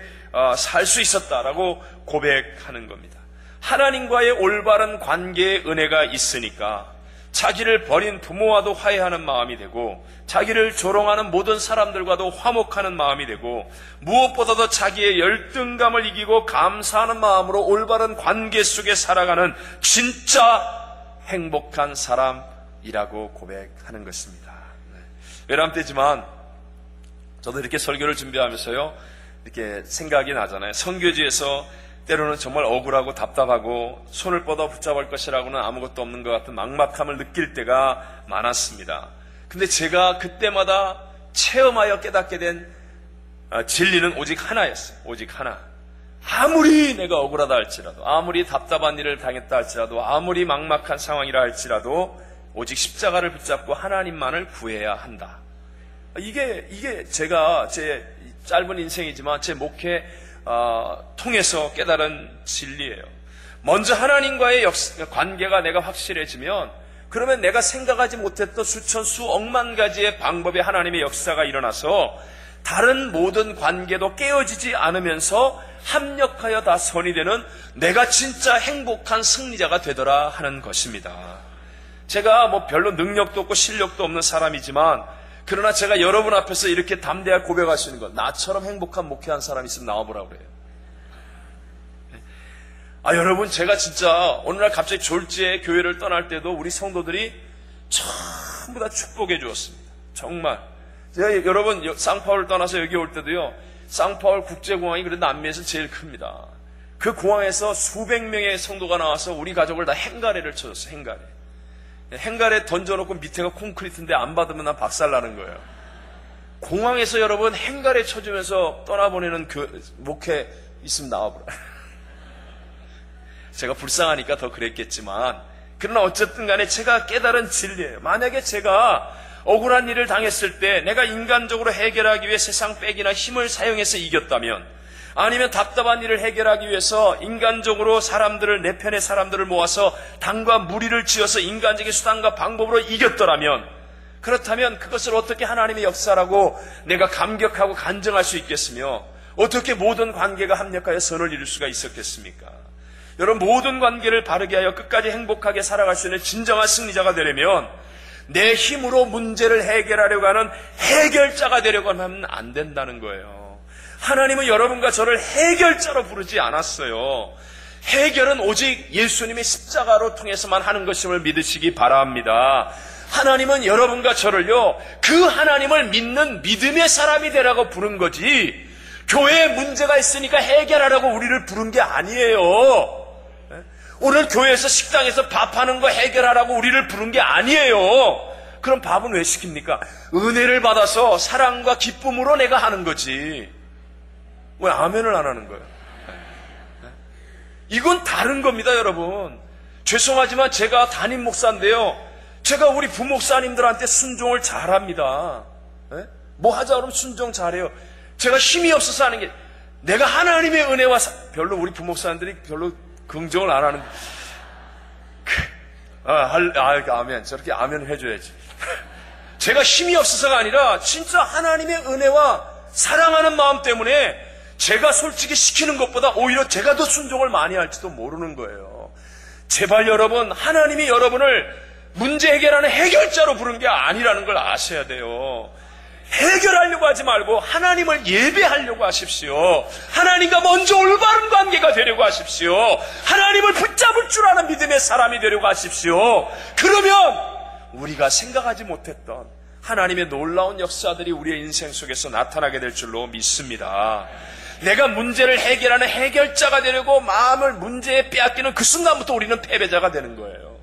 살 수 있었다라고 고백하는 겁니다. 하나님과의 올바른 관계의 은혜가 있으니까 자기를 버린 부모와도 화해하는 마음이 되고 자기를 조롱하는 모든 사람들과도 화목하는 마음이 되고 무엇보다도 자기의 열등감을 이기고 감사하는 마음으로 올바른 관계 속에 살아가는 진짜 행복한 사람이라고 고백하는 것입니다. 외람되지만 저도 이렇게 설교를 준비하면서요, 이렇게 생각이 나잖아요. 선교지에서 때로는 정말 억울하고 답답하고 손을 뻗어 붙잡을 것이라고는 아무것도 없는 것 같은 막막함을 느낄 때가 많았습니다. 근데 제가 그때마다 체험하여 깨닫게 된 진리는 오직 하나였어요. 오직 하나. 아무리 내가 억울하다 할지라도, 아무리 답답한 일을 당했다 할지라도, 아무리 막막한 상황이라 할지라도 오직 십자가를 붙잡고 하나님만을 구해야 한다. 이게 제가 제 짧은 인생이지만 제 목회 통해서 깨달은 진리예요. 먼저 하나님과의 관계가 내가 확실해지면 그러면 내가 생각하지 못했던 수천 수억만 가지의 방법의 하나님의 역사가 일어나서 다른 모든 관계도 깨어지지 않으면서 합력하여 다 선이 되는 내가 진짜 행복한 승리자가 되더라 하는 것입니다. 제가 별로 능력도 없고 실력도 없는 사람이지만 그러나 제가 여러분 앞에서 이렇게 담대하게 고백할 수 있는 것, 나처럼 행복한 목회한 사람이 있으면 나와보라고 그래요. 여러분, 제가 진짜 어느 날 갑자기 졸지에 교회를 떠날 때도 우리 성도들이 전부 다 축복해 주었습니다. 정말. 제가 여러분 쌍파울 떠나서 여기 올 때도요, 쌍파울 국제공항이 그래도 남미에서 제일 큽니다. 그 공항에서 수백 명의 성도가 나와서 우리 가족을 다 행가래를 쳐줬어요. 행가래 던져놓고 밑에가 콘크리트인데 안 받으면 난 박살나는 거예요. 공항에서 여러분 행가래 쳐주면서 떠나보내는 목회 있으면 나와보라. 제가 불쌍하니까 더 그랬겠지만, 그러나 어쨌든 간에 제가 깨달은 진리예요. 만약에 제가 억울한 일을 당했을 때 내가 인간적으로 해결하기 위해 세상 빽이나 힘을 사용해서 이겼다면, 아니면 답답한 일을 해결하기 위해서 인간적으로 내 편의 사람들을 모아서 당과 무리를 지어서 인간적인 수단과 방법으로 이겼더라면, 그렇다면 그것을 어떻게 하나님의 역사라고 내가 감격하고 간증할 수 있겠으며 어떻게 모든 관계가 합력하여 선을 이룰 수가 있었겠습니까? 여러분, 모든 관계를 바르게 하여 끝까지 행복하게 살아갈 수 있는 진정한 승리자가 되려면 내 힘으로 문제를 해결하려고 하는 해결자가 되려고 하면 안 된다는 거예요. 하나님은 여러분과 저를 해결자로 부르지 않았어요. 해결은 오직 예수님의 십자가로 통해서만 하는 것임을 믿으시기 바랍니다. 하나님은 여러분과 저를요, 그 하나님을 믿는 믿음의 사람이 되라고 부른 거지, 교회에 문제가 있으니까 해결하라고 우리를 부른 게 아니에요. 오늘 교회에서 식당에서 밥하는 거 해결하라고 우리를 부른 게 아니에요. 그럼 밥은 왜 시킵니까? 은혜를 받아서 사랑과 기쁨으로 내가 하는 거지. 왜 아멘을 안 하는 거예요? 이건 다른 겁니다, 여러분. 죄송하지만 제가 담임 목사인데요, 제가 우리 부목사님들한테 순종을 잘합니다. 뭐 하자 그러면 순종 잘해요. 제가 힘이 없어서 하는 게, 내가 하나님의 은혜와 별로 우리 부목사님들이 별로 긍정을 안 하는. 아멘. 저렇게 아멘 해줘야지. 제가 힘이 없어서가 아니라 진짜 하나님의 은혜와 사랑하는 마음 때문에 제가 솔직히 시키는 것보다 오히려 제가 더 순종을 많이 할지도 모르는 거예요. 제발 여러분, 하나님이 여러분을 문제 해결하는 해결자로 부른 게 아니라는 걸 아셔야 돼요. 해결하려고 하지 말고 하나님을 예배하려고 하십시오. 하나님과 먼저 올바른 관계가 되려고 하십시오. 하나님을 붙잡을 줄 아는 믿음의 사람이 되려고 하십시오. 그러면 우리가 생각하지 못했던 하나님의 놀라운 역사들이 우리의 인생 속에서 나타나게 될 줄로 믿습니다. 내가 문제를 해결하는 해결자가 되려고 마음을 문제에 빼앗기는 그 순간부터 우리는 패배자가 되는 거예요.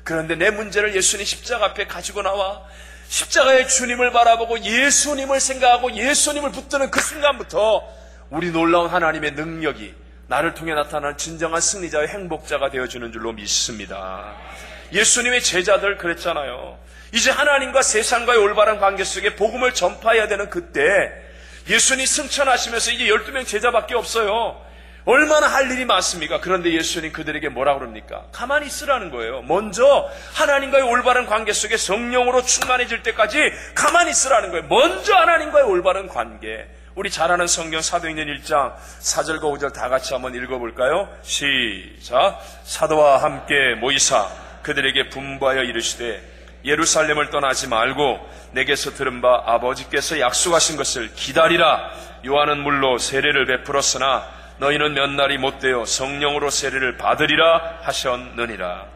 그런데 내 문제를 예수님 십자가 앞에 가지고 나와 십자가의 주님을 바라보고 예수님을 생각하고 예수님을 붙드는 그 순간부터 우리 놀라운 하나님의 능력이 나를 통해 나타나는 진정한 승리자의 행복자가 되어주는 줄로 믿습니다. 예수님의 제자들 그랬잖아요. 이제 하나님과 세상과의 올바른 관계 속에 복음을 전파해야 되는 그때 예수님이 승천하시면서 이제 12명 제자밖에 없어요. 얼마나 할 일이 많습니까? 그런데 예수님 그들에게 뭐라고 그럽니까? 가만히 있으라는 거예요. 먼저 하나님과의 올바른 관계 속에 성령으로 충만해질 때까지 가만히 있으라는 거예요. 먼저 하나님과의 올바른 관계. 우리 잘 아는 성경 사도행전 1장 4절과 5절 다 같이 한번 읽어볼까요? 시작. 사도와 함께 모이사 그들에게 분부하여 이르시되 예루살렘을 떠나지 말고 내게서 들은 바 아버지께서 약속하신 것을 기다리라. 요한은 물로 세례를 베풀었으나 너희는 몇 날이 못되어 성령으로 세례를 받으리라 하셨느니라.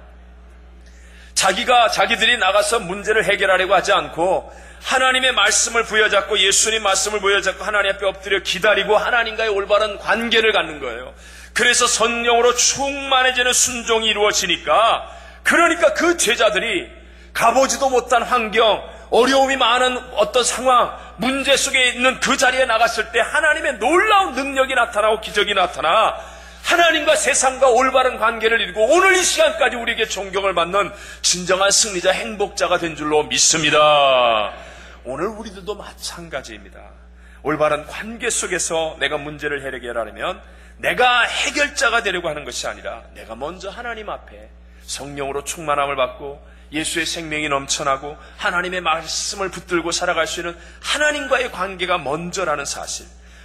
자기들이 나가서 문제를 해결하려고 하지 않고 하나님의 말씀을 부여잡고 예수님 말씀을 부여잡고 하나님 앞에 엎드려 기다리고 하나님과의 올바른 관계를 갖는 거예요. 그래서 성령으로 충만해지는 순종이 이루어지니까, 그러니까 그 제자들이 가보지도 못한 환경, 어려움이 많은 어떤 상황, 문제 속에 있는 그 자리에 나갔을 때 하나님의 놀라운 능력이 나타나고 기적이 나타나 하나님과 세상과 올바른 관계를 이루고 오늘 이 시간까지 우리에게 존경을 받는 진정한 승리자 행복자가 된 줄로 믿습니다. 오늘 우리들도 마찬가지입니다. 올바른 관계 속에서 내가 문제를 해결하려면 내가 해결자가 되려고 하는 것이 아니라 내가 먼저 하나님 앞에 성령으로 충만함을 받고 예수의 생명이 넘쳐나고 하나님의 말씀을 붙들고 살아갈 수 있는 하나님과의 관계가 먼저라는 사실,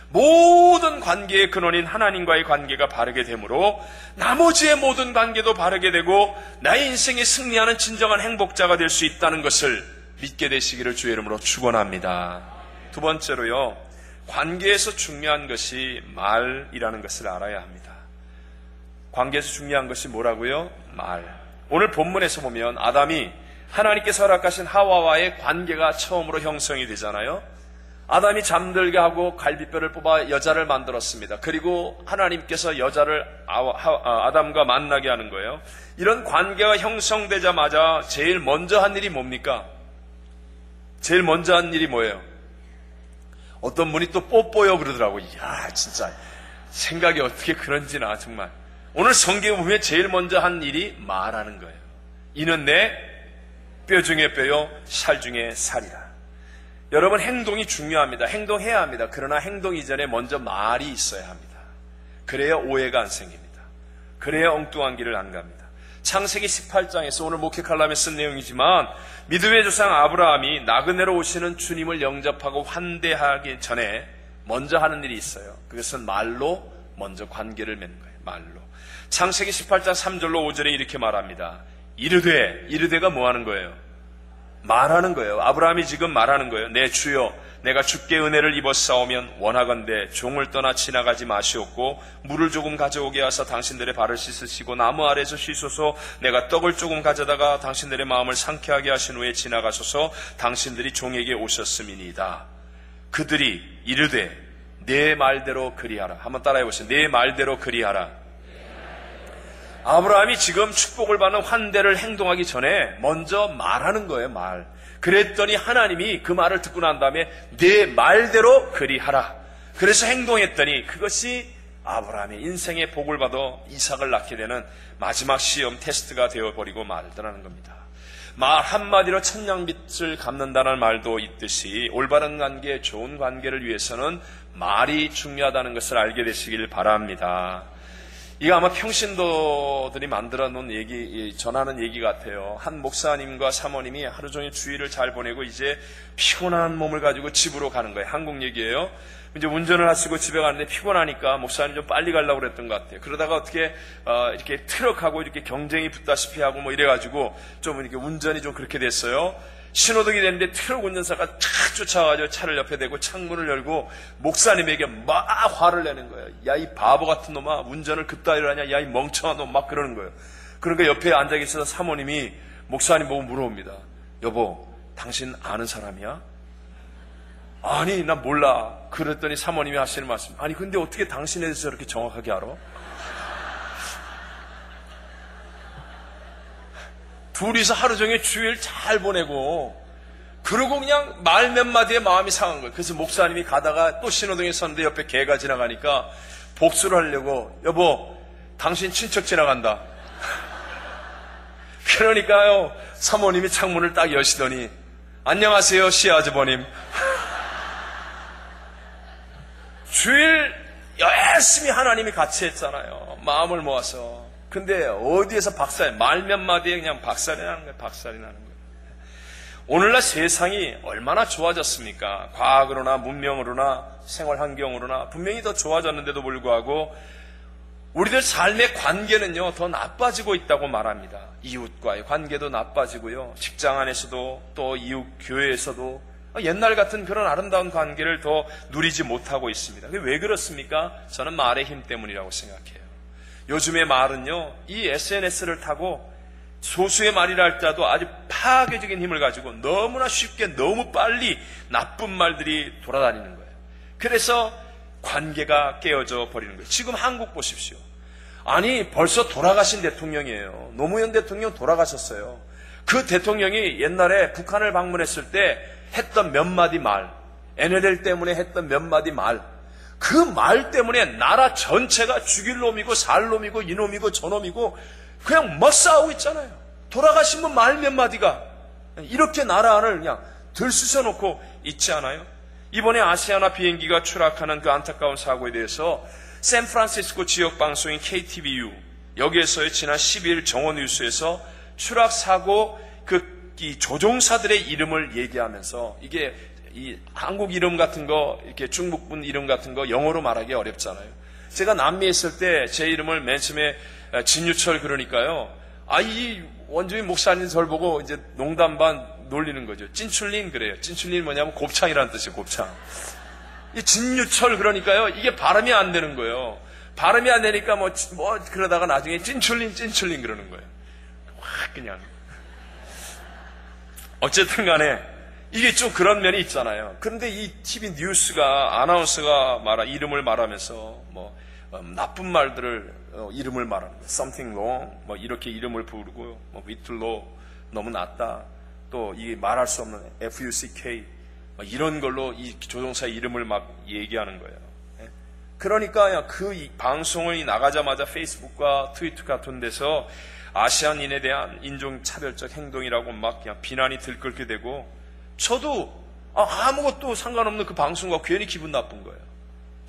모든 관계의 근원인 하나님과의 관계가 바르게 되므로 나머지의 모든 관계도 바르게 되고 나의 인생에 승리하는 진정한 행복자가 될 수 있다는 것을 믿게 되시기를 주의 이름으로 축원합니다. 두 번째로요, 관계에서 중요한 것이 말이라는 것을 알아야 합니다. 관계에서 중요한 것이 뭐라고요? 말. 오늘 본문에서 보면 아담이 하나님께서 허락하신 하와와의 관계가 처음으로 형성이 되잖아요. 아담이 잠들게 하고 갈비뼈를 뽑아 여자를 만들었습니다. 그리고 하나님께서 여자를 아담과 만나게 하는 거예요. 이런 관계가 형성되자마자 제일 먼저 한 일이 뭡니까? 제일 먼저 한 일이 뭐예요? 어떤 분이 또 뽀뽀요 그러더라고요. 이야, 진짜 생각이 어떻게 그런지나 정말. 오늘 성경에 보면 제일 먼저 한 일이 말하는 거예요. 이는 내 뼈 중에 뼈요 살 중에 살이라. 여러분, 행동이 중요합니다. 행동해야 합니다. 그러나 행동 이전에 먼저 말이 있어야 합니다. 그래야 오해가 안 생깁니다. 그래야 엉뚱한 길을 안 갑니다. 창세기 18장에서 오늘 목회 칼럼에 쓴 내용이지만 믿음의 조상 아브라함이 나그네로 오시는 주님을 영접하고 환대하기 전에 먼저 하는 일이 있어요. 그것은 말로 먼저 관계를 맺는 거예요. 말로. 창세기 18장 3절로 5절에 이렇게 말합니다. 이르되가 뭐 하는 거예요? 말하는 거예요. 아브라함이 지금 말하는 거예요. 내 주여, 내가 주께 은혜를 입었사오면 원하건대 종을 떠나 지나가지 마시옵고 물을 조금 가져오게 하사 당신들의 발을 씻으시고 나무 아래서 쉬소서. 내가 떡을 조금 가져다가 당신들의 마음을 상쾌하게 하신 후에 지나가소서. 당신들이 종에게 오셨음이니이다. 그들이 이르되 내 말대로 그리하라. 한번 따라해 보세요. 내 말대로 그리하라. 아브라함이 지금 축복을 받는 환대를 행동하기 전에 먼저 말하는 거예요. 말. 그랬더니 하나님이 그 말을 듣고 난 다음에 내 말대로 그리하라. 그래서 행동했더니 그것이 아브라함의 인생의 복을 받아 이삭을 낳게 되는 마지막 시험 테스트가 되어버리고 말더라는 겁니다. 말 한마디로 천냥빚을 갚는다는 말도 있듯이 올바른 관계, 좋은 관계를 위해서는 말이 중요하다는 것을 알게 되시길 바랍니다. 이거 아마 평신도들이 만들어 놓은 전하는 얘기 같아요. 한 목사님과 사모님이 하루 종일 주일을 잘 보내고 이제 피곤한 몸을 가지고 집으로 가는 거예요. 한국 얘기예요. 이제 운전을 하시고 집에 가는데 피곤하니까 목사님 좀 빨리 가려고 그랬던 것 같아요. 그러다가 어떻게, 이렇게 트럭하고 이렇게 경쟁이 붙다시피 하고 뭐 이래가지고 좀 이렇게 운전이 좀 그렇게 됐어요. 신호등이 됐는데 트럭 운전사가 탁 쫓아가지고 차를 옆에 대고 창문을 열고 목사님에게 막 화를 내는 거예요. 야, 이 바보 같은 놈아, 운전을 그따위로 하냐, 야, 이 멍청한 놈, 막 그러는 거예요. 그러니까 옆에 앉아 계시던 사모님이 목사님 보고 물어봅니다. 여보, 당신 아는 사람이야? 아니, 난 몰라. 그랬더니 사모님이 하시는 말씀, 아니 근데 어떻게 당신에 대해서 저렇게 정확하게 알아? 둘이서 하루 종일 주일 잘 보내고 그러고 그냥 말 몇 마디에 마음이 상한 거예요. 그래서 목사님이 가다가 또 신호등에 섰는데 옆에 개가 지나가니까 복수를 하려고, 여보, 당신 친척 지나간다. 그러니까요, 사모님이 창문을 딱 여시더니, 안녕하세요, 시아주버님. 주일 열심히 하나님이 같이 했잖아요. 마음을 모아서. 근데 어디에서 말 몇 마디에 그냥 박살이 나는 거예요. 박살이 나는 거예요. 오늘날 세상이 얼마나 좋아졌습니까? 과학으로나 문명으로나 생활 환경으로나 분명히 더 좋아졌는데도 불구하고 우리들 삶의 관계는요, 더 나빠지고 있다고 말합니다. 이웃과의 관계도 나빠지고요, 직장 안에서도 또 이웃 교회에서도 옛날 같은 그런 아름다운 관계를 더 누리지 못하고 있습니다. 왜 그렇습니까? 저는 말의 힘 때문이라고 생각해요. 요즘의 말은요, 이 SNS를 타고 소수의 말이라 할지라도 아주 파괴적인 힘을 가지고 너무나 쉽게 너무 빨리 나쁜 말들이 돌아다니는 거예요. 그래서 관계가 깨어져 버리는 거예요. 지금 한국 보십시오. 아니, 벌써 돌아가신 대통령이에요. 노무현 대통령 돌아가셨어요. 그 대통령이 옛날에 북한을 방문했을 때 했던 몇 마디 말, NLL 때문에 했던 몇 마디 말, 그 말 때문에 나라 전체가 죽일 놈이고 살 놈이고 이놈이고 저놈이고 그냥 막 싸우고 있잖아요. 돌아가신 분 말 몇 마디가 이렇게 나라 안을 그냥 들쑤셔놓고 있지 않아요? 이번에 아시아나 비행기가 추락하는 그 안타까운 사고에 대해서 샌프란시스코 지역 방송인 KTVU 여기에서의 지난 12일 정오뉴스에서 추락 사고 이 조종사들의 이름을 얘기하면서, 이게 이 한국 이름 같은 거, 이렇게 중국분 이름 같은 거 영어로 말하기 어렵잖아요. 제가 남미에 있을 때 제 이름을 맨 처음에 진유철 그러니까요, 이 원주민 목사님 절 보고 이제 농담 반 놀리는 거죠. 찐출린 그래요. 찐출린 뭐냐면 곱창이라는 뜻이에요. 곱창. 이 진유철 그러니까요, 이게 발음이 안 되는 거예요. 발음이 안 되니까 뭐 그러다가 나중에 찐출린 그러는 거예요. 확 그냥. 어쨌든 간에 이게 좀 그런 면이 있잖아요. 그런데 이 TV 뉴스가 아나운서가 이름을 말하면서 나쁜 말들을 이름을 말하는 거예요. Something wrong, 이렇게 이름을 부르고 위틀로 너무 낮다. 또 이 말할 수 없는 FUCK 이런 걸로 이 조종사의 이름을 막 얘기하는 거예요. 그러니까 그 방송이 나가자마자 페이스북과 트위터 같은 데서 아시안인에 대한 인종차별적 행동이라고 막 그냥 비난이 들끓게 되고, 저도 아무것도 상관없는 그 방송과 괜히 기분 나쁜 거예요.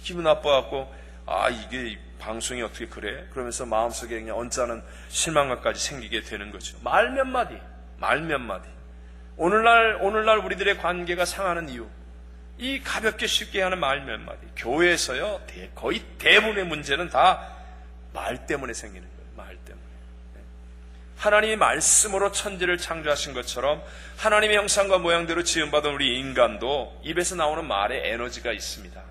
기분 나빠갖고 이게 방송이 어떻게 그래? 그러면서 마음속에 그냥 언짢은 실망감까지 생기게 되는 거죠. 말 몇 마디. 오늘날 우리들의 관계가 상하는 이유, 이 가볍게 쉽게 하는 말 몇 마디. 교회에서요, 거의 대부분의 문제는 다 말 때문에 생기는 거예요. 말 때문에. 하나님이 말씀으로 천지를 창조하신 것처럼 하나님의 형상과 모양대로 지음받은 우리 인간도 입에서 나오는 말에 에너지가 있습니다.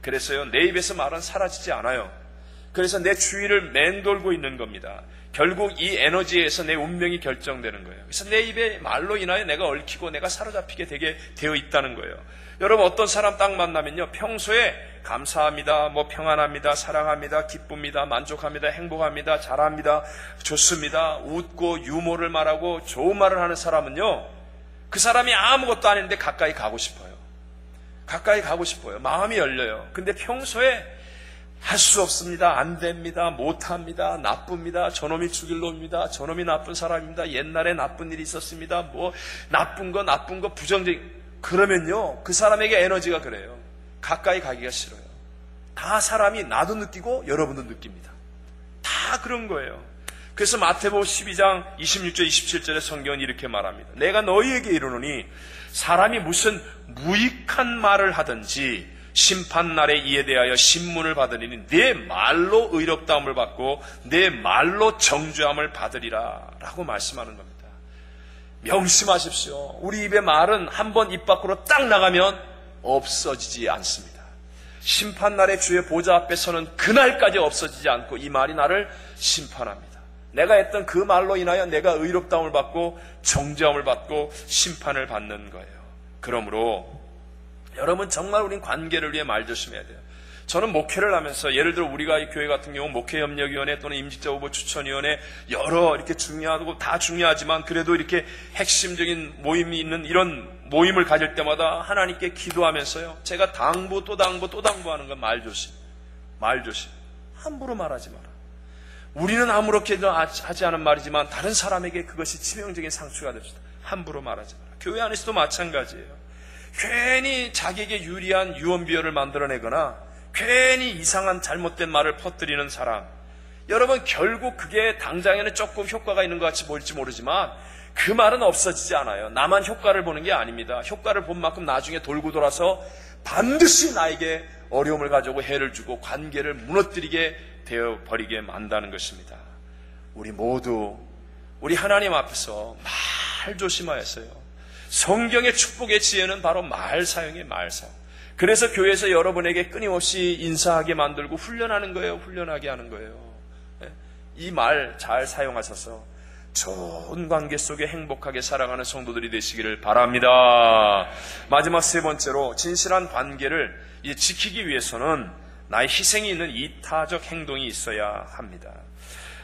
그래서요, 내 입에서 말은 사라지지 않아요. 그래서 내 주위를 맴돌고 있는 겁니다. 결국 이 에너지에서 내 운명이 결정되는 거예요. 그래서 내 입의 말로 인하여 내가 얽히고 내가 사로잡히게 되게 되어 있다는 거예요. 여러분, 어떤 사람 딱 만나면요, 평소에 감사합니다, 평안합니다, 사랑합니다, 기쁩니다, 만족합니다, 행복합니다, 잘합니다, 좋습니다, 웃고 유머를 말하고 좋은 말을 하는 사람은요, 그 사람이 아무것도 아닌데 가까이 가고 싶어요. 마음이 열려요. 근데 평소에 할 수 없습니다, 안 됩니다, 못합니다, 나쁩니다, 저놈이 죽일 놈입니다, 저놈이 나쁜 사람입니다, 옛날에 나쁜 일이 있었습니다, 나쁜 거 부정적인, 그러면요, 그 사람에게 에너지가 그래요. 가까이 가기가 싫어요. 다 사람이, 나도 느끼고 여러분도 느낍니다. 다 그런 거예요. 그래서 마태복음 12장 26절 27절의 성경은 이렇게 말합니다. 내가 너희에게 이르노니 사람이 무슨 무익한 말을 하든지 심판날에 이에 대하여 신문을 받으리니 내 말로 의롭다함을 받고 내 말로 정죄함을 받으리라 라고 말씀하는 겁니다. 명심하십시오. 우리 입의 말은 한번 입 밖으로 딱 나가면 없어지지 않습니다. 심판날에 주의 보좌 앞에 서는 그날까지 없어지지 않고 이 말이 나를 심판합니다. 내가 했던 그 말로 인하여 내가 의롭다함을 받고 정죄함을 받고 심판을 받는 거예요. 그러므로 여러분 정말 우린 관계를 위해 말 조심해야 돼요. 저는 목회를 하면서 예를 들어 우리가 이 교회 같은 경우 목회협력위원회 또는 임직자 후보 추천위원회 여러 이렇게 중요하고 다 중요하지만 그래도 이렇게 핵심적인 모임이 있는 이런 모임을 가질 때마다 하나님께 기도하면서요. 제가 당부 또 당부 또 당부하는 건 말 조심. 말 조심. 함부로 말하지 마라. 우리는 아무렇게도 하지 않은 말이지만 다른 사람에게 그것이 치명적인 상처가 될 수 있다. 함부로 말하지 마라. 교회 안에서도 마찬가지예요. 괜히 자기에게 유리한 유언비어를 만들어내거나 괜히 이상한 잘못된 말을 퍼뜨리는 사람, 여러분 결국 그게 당장에는 조금 효과가 있는 것 같이 보일지 모르지만 그 말은 없어지지 않아요. 나만 효과를 보는 게 아닙니다. 효과를 본 만큼 나중에 돌고 돌아서 반드시 나에게 어려움을 가져오고 해를 주고 관계를 무너뜨리게 되어버리게 만다는 것입니다. 우리 모두 우리 하나님 앞에서 말 조심하였어요. 성경의 축복의 지혜는 바로 말 사용이에요. 말 사용. 그래서 교회에서 여러분에게 끊임없이 인사하게 만들고 훈련하는 거예요. 훈련하게 하는 거예요. 이 말 잘 사용하셔서 좋은 관계 속에 행복하게 살아가는 성도들이 되시기를 바랍니다. 마지막 세 번째로 진실한 관계를 지키기 위해서는 나의 희생이 있는 이타적 행동이 있어야 합니다.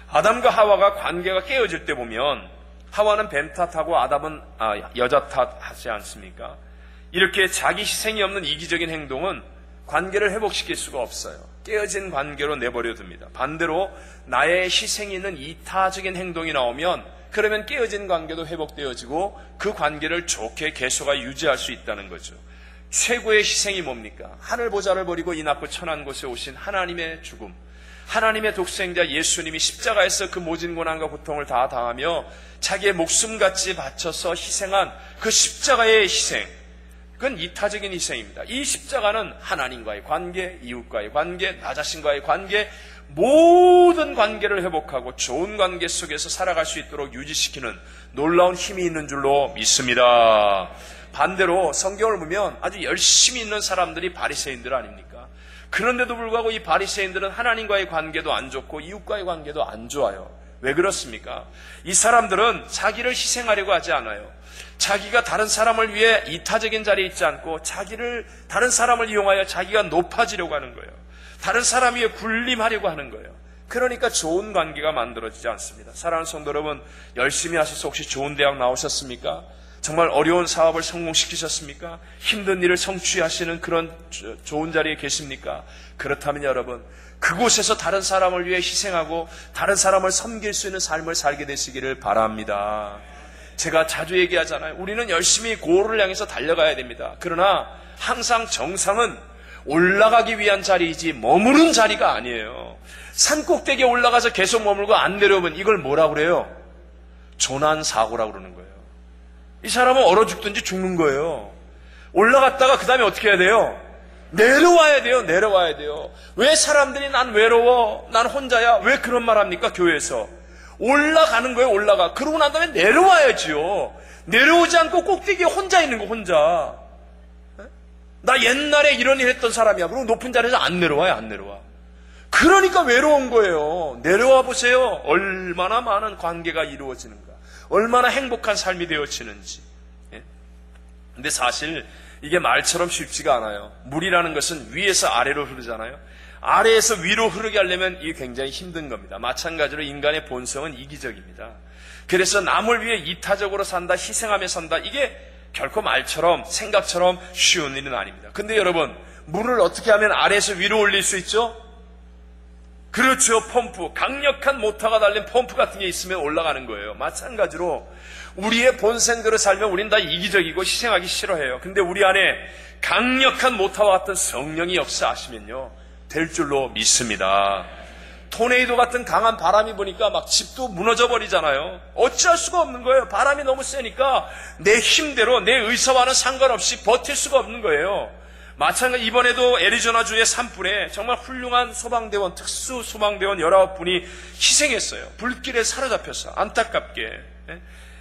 아담과 하와가 관계가 깨어질 때 보면 하와는 뱀 탓하고 아담은 여자 탓하지 않습니까? 이렇게 자기 희생이 없는 이기적인 행동은 관계를 회복시킬 수가 없어요. 깨어진 관계로 내버려 둡니다. 반대로 나의 희생이 있는 이타적인 행동이 나오면 그러면 깨어진 관계도 회복되어지고 그 관계를 좋게 계속하 유지할 수 있다는 거죠. 최고의 희생이 뭡니까? 하늘 보좌를 버리고 이 낮고 천한 곳에 오신 하나님의 죽음, 하나님의 독생자 예수님이 십자가에서 그 모진 고난과 고통을 다 당하며 자기의 목숨같이 바쳐서 희생한 그 십자가의 희생, 그건 이타적인 희생입니다. 이 십자가는 하나님과의 관계, 이웃과의 관계, 나 자신과의 관계, 모든 관계를 회복하고 좋은 관계 속에서 살아갈 수 있도록 유지시키는 놀라운 힘이 있는 줄로 믿습니다. 반대로 성경을 보면 아주 열심히 있는 사람들이 바리새인들 아닙니까? 그런데도 불구하고 이 바리새인들은 하나님과의 관계도 안 좋고 이웃과의 관계도 안 좋아요. 왜 그렇습니까? 이 사람들은 자기를 희생하려고 하지 않아요. 자기가 다른 사람을 위해 이타적인 자리에 있지 않고 다른 사람을 이용하여 자기가 높아지려고 하는 거예요. 다른 사람 위에 군림하려고 하는 거예요. 그러니까 좋은 관계가 만들어지지 않습니다. 사랑하는 성도 여러분, 열심히 하셔서 혹시 좋은 대학 나오셨습니까? 정말 어려운 사업을 성공시키셨습니까? 힘든 일을 성취하시는 그런 좋은 자리에 계십니까? 그렇다면 여러분, 그곳에서 다른 사람을 위해 희생하고 다른 사람을 섬길 수 있는 삶을 살게 되시기를 바랍니다. 제가 자주 얘기하잖아요. 우리는 열심히 고를 향해서 달려가야 됩니다. 그러나 항상 정상은 올라가기 위한 자리이지 머무른 자리가 아니에요. 산꼭대기에 올라가서 계속 머물고 안 내려오면 이걸 뭐라고 그래요? 조난사고라고 그러는 거예요. 이 사람은 얼어 죽든지 죽는 거예요. 올라갔다가 그 다음에 어떻게 해야 돼요? 내려와야 돼요. 내려와야 돼요. 왜 사람들이 난 외로워, 난 혼자야, 왜 그런 말 합니까? 교회에서 올라가는 거예요. 올라가. 그러고 난 다음에 내려와야지요. 내려오지 않고 꼭대기에 혼자 있는 거. 혼자. 나 옛날에 이런 일 했던 사람이야. 그리고 높은 자리에서 안 내려와요. 안 내려와. 그러니까 외로운 거예요. 내려와 보세요. 얼마나 많은 관계가 이루어지는가, 얼마나 행복한 삶이 되어지는지. 근데 사실 이게 말처럼 쉽지가 않아요. 물이라는 것은 위에서 아래로 흐르잖아요. 아래에서 위로 흐르게 하려면 이게 굉장히 힘든 겁니다. 마찬가지로 인간의 본성은 이기적입니다. 그래서 남을 위해 이타적으로 산다, 희생하며 산다, 이게 결코 말처럼 생각처럼 쉬운 일은 아닙니다. 근데 여러분, 물을 어떻게 하면 아래에서 위로 올릴 수 있죠? 그렇죠. 펌프, 강력한 모터가 달린 펌프 같은 게 있으면 올라가는 거예요. 마찬가지로 우리의 본성대로 살면 우린 다 이기적이고 희생하기 싫어해요. 근데 우리 안에 강력한 모터와 같은 성령이 역사하시면요, 될 줄로 믿습니다. 토네이도 같은 강한 바람이 부니까 막 집도 무너져 버리잖아요. 어찌할 수가 없는 거예요. 바람이 너무 세니까 내 힘대로 내 의사와는 상관없이 버틸 수가 없는 거예요. 마찬가지 이번에도 애리조나주의 산불에 정말 훌륭한 소방대원, 특수 소방대원 19분이 희생했어요. 불길에 사로잡혀서 안타깝게.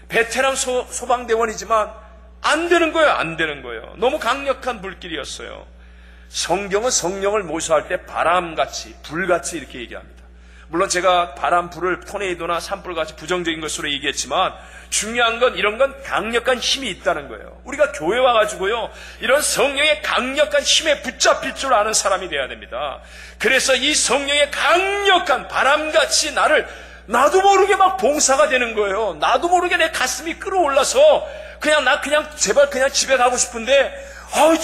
베테랑 소방대원이지만 안 되는 거예요. 안 되는 거예요. 너무 강력한 불길이었어요. 성경은 성령을 모셔할 때 바람같이 불같이 이렇게 얘기합니다. 물론 제가 바람, 불을 토네이도나 산불같이 부정적인 것으로 얘기했지만 중요한 건 이런 건 강력한 힘이 있다는 거예요. 우리가 교회 와가지고요 이런 성령의 강력한 힘에 붙잡힐 줄 아는 사람이 돼야 됩니다. 그래서 이 성령의 강력한 바람같이 나도 모르게 막 봉사가 되는 거예요. 나도 모르게 내 가슴이 끌어올라서 그냥 제발 그냥 집에 가고 싶은데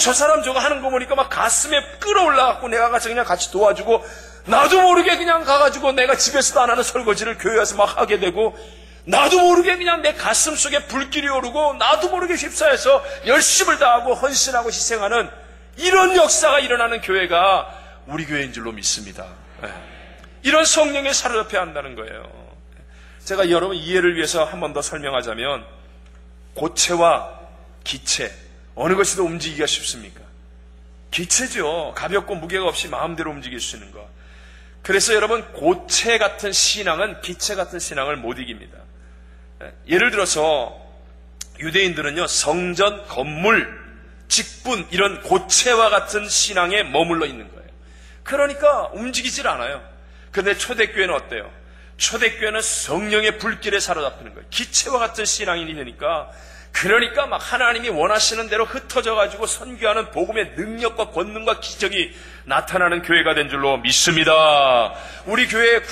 저 사람 저거 하는 거 보니까 막 가슴에 끌어올라갖고 내가 가서 그냥 같이 도와주고 나도 모르게 그냥 가가지고 내가 집에서도 안 하는 설거지를 교회 와서 막 하게 되고 나도 모르게 그냥 내 가슴 속에 불길이 오르고 나도 모르게 휩싸여서 열심을 다하고 헌신하고 희생하는 이런 역사가 일어나는 교회가 우리 교회인 줄로 믿습니다. 이런 성령에 사로잡혀야 한다는 거예요. 제가 여러분 이해를 위해서 한 번 더 설명하자면 고체와 기체 어느 것이 더 움직이기가 쉽습니까? 기체죠. 가볍고 무게가 없이 마음대로 움직일 수 있는 것. 그래서 여러분 고체 같은 신앙은 기체 같은 신앙을 못 이깁니다. 예를 들어서 유대인들은요 성전, 건물, 직분 이런 고체와 같은 신앙에 머물러 있는 거예요. 그러니까 움직이질 않아요. 그런데 초대교회는 어때요? 초대교회는 성령의 불길에 사로잡히는 거예요. 기체와 같은 신앙인이 되니까 그러니까 막 하나님이 원하시는 대로 흩어져가지고 선교하는 복음의 능력과 권능과 기적이 나타나는 교회가 된 줄로 믿습니다. 우리 교회의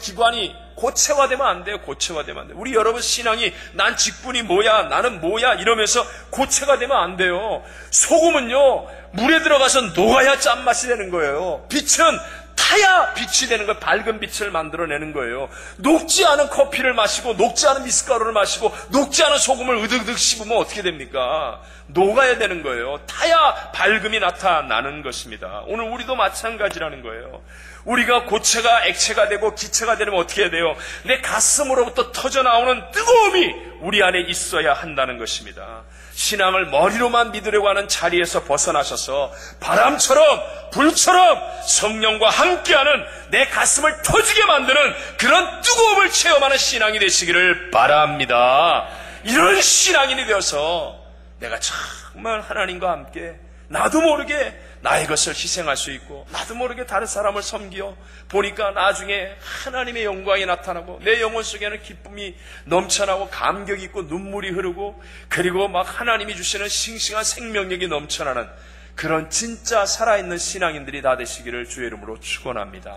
기관이 고체화되면 안 돼요. 고체화되면 안 돼요. 우리 여러분 신앙이 난 직분이 뭐야, 나는 뭐야 이러면서 고체가 되면 안 돼요. 소금은요 물에 들어가서 녹아야 짠맛이 되는 거예요. 빛은 타야 빛이 되는 거예요. 밝은 빛을 만들어내는 거예요. 녹지 않은 커피를 마시고 녹지 않은 미숫가루를 마시고 녹지 않은 소금을 으득으득 씹으면 어떻게 됩니까? 녹아야 되는 거예요. 타야 밝음이 나타나는 것입니다. 오늘 우리도 마찬가지라는 거예요. 우리가 고체가 액체가 되고 기체가 되려면 어떻게 해야 돼요? 내 가슴으로부터 터져나오는 뜨거움이 우리 안에 있어야 한다는 것입니다. 신앙을 머리로만 믿으려고 하는 자리에서 벗어나셔서 바람처럼 불처럼 성령과 함께하는 내 가슴을 터지게 만드는 그런 뜨거움을 체험하는 신앙이 되시기를 바랍니다. 이런 신앙인이 되어서 내가 정말 하나님과 함께 나도 모르게 나의 것을 희생할 수 있고 나도 모르게 다른 사람을 섬겨 보니까 나중에 하나님의 영광이 나타나고 내 영혼 속에는 기쁨이 넘쳐나고 감격이 있고 눈물이 흐르고 그리고 막 하나님이 주시는 싱싱한 생명력이 넘쳐나는 그런 진짜 살아있는 신앙인들이 다 되시기를 주의 이름으로 축원합니다.